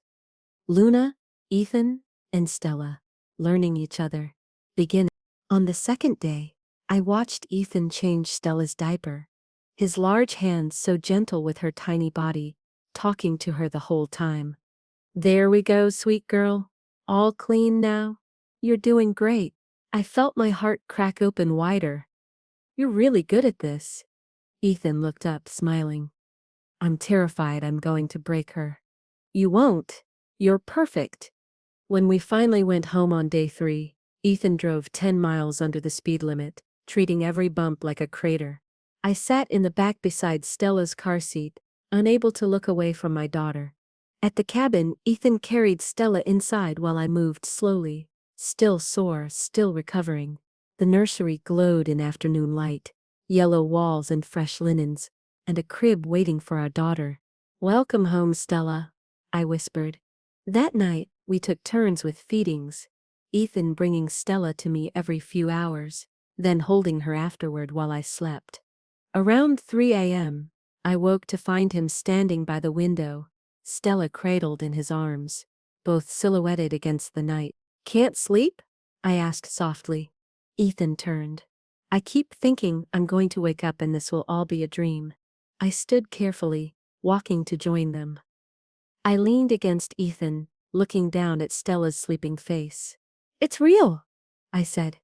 Luna, Ethan, and Stella, learning each other. Beginning. On the second day, I watched Ethan change Stella's diaper. His large hands so gentle with her tiny body, talking to her the whole time. There we go, sweet girl. All clean now? You're doing great. I felt my heart crack open wider. You're really good at this. Ethan looked up, smiling. I'm terrified I'm going to break her. You won't. You're perfect. When we finally went home on day 3, Ethan drove 10 miles under the speed limit, treating every bump like a crater. I sat in the back beside Stella's car seat, unable to look away from my daughter. At the cabin, Ethan carried Stella inside while I moved slowly, still sore, still recovering. The nursery glowed in afternoon light, yellow walls and fresh linens, and a crib waiting for our daughter. Welcome home, Stella, I whispered. That night, we took turns with feedings, Ethan bringing Stella to me every few hours, then holding her afterward while I slept. Around 3 a.m., I woke to find him standing by the window, Stella cradled in his arms, both silhouetted against the night. Can't sleep? I asked softly. Ethan turned. I keep thinking I'm going to wake up and this will all be a dream. I stood carefully, walking to join them. I leaned against Ethan, looking down at Stella's sleeping face. It's real, I said.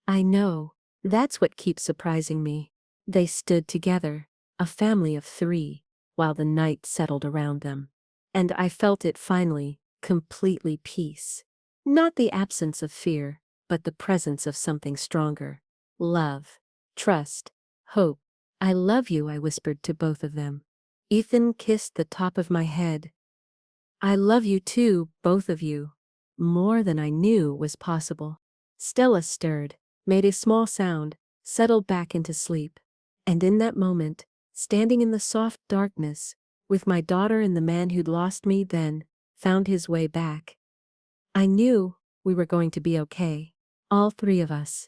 I know. That's what keeps surprising me. They stood together, a family of 3, while the night settled around them. And I felt it finally, completely peace. Not the absence of fear, but the presence of something stronger. Love, trust, hope. I love you, I whispered to both of them. Ethan kissed the top of my head. I love you too, both of you. More than I knew was possible. Stella stirred, made a small sound, settled back into sleep. And in that moment, standing in the soft darkness, with my daughter and the man who'd lost me then, found his way back. I knew we were going to be okay. All 3 of us.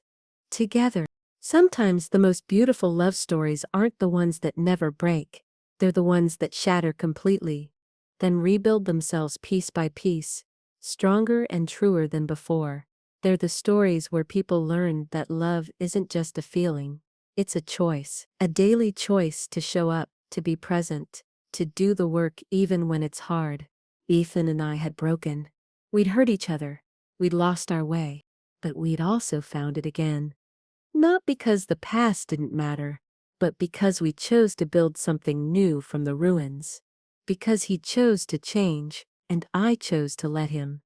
Together. Sometimes the most beautiful love stories aren't the ones that never break. They're the ones that shatter completely, then rebuild themselves piece by piece, stronger and truer than before. They're the stories where people learn that love isn't just a feeling, it's a choice, a daily choice to show up, to be present, to do the work even when it's hard. Ethan and I had broken. We'd hurt each other, we'd lost our way, but we'd also found it again. Not because the past didn't matter, but because we chose to build something new from the ruins. Because he chose to change, and I chose to let him.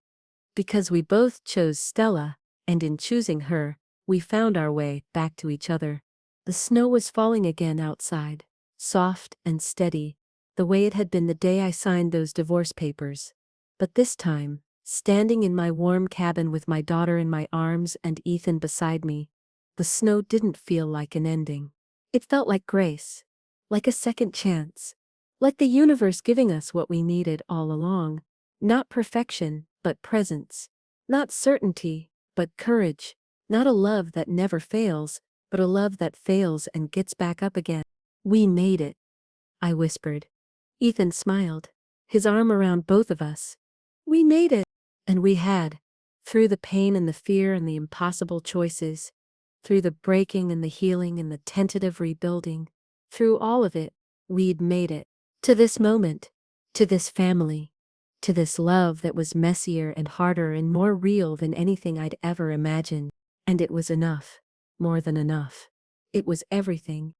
Because we both chose Stella, and in choosing her, we found our way back to each other. The snow was falling again outside, soft and steady, the way it had been the day I signed those divorce papers. But this time, standing in my warm cabin with my daughter in my arms and Ethan beside me, the snow didn't feel like an ending. It felt like grace, like a second chance. Like the universe giving us what we needed all along. Not perfection, but presence. Not certainty, but courage. Not a love that never fails, but a love that fails and gets back up again. We made it, I whispered. Ethan smiled, his arm around both of us. We made it. And we had. Through the pain and the fear and the impossible choices. Through the breaking and the healing and the tentative rebuilding. Through all of it, we'd made it. To this moment, to this family. to this love that was messier and harder and more real than anything I'd ever imagined. And it was enough. More than enough. It was everything.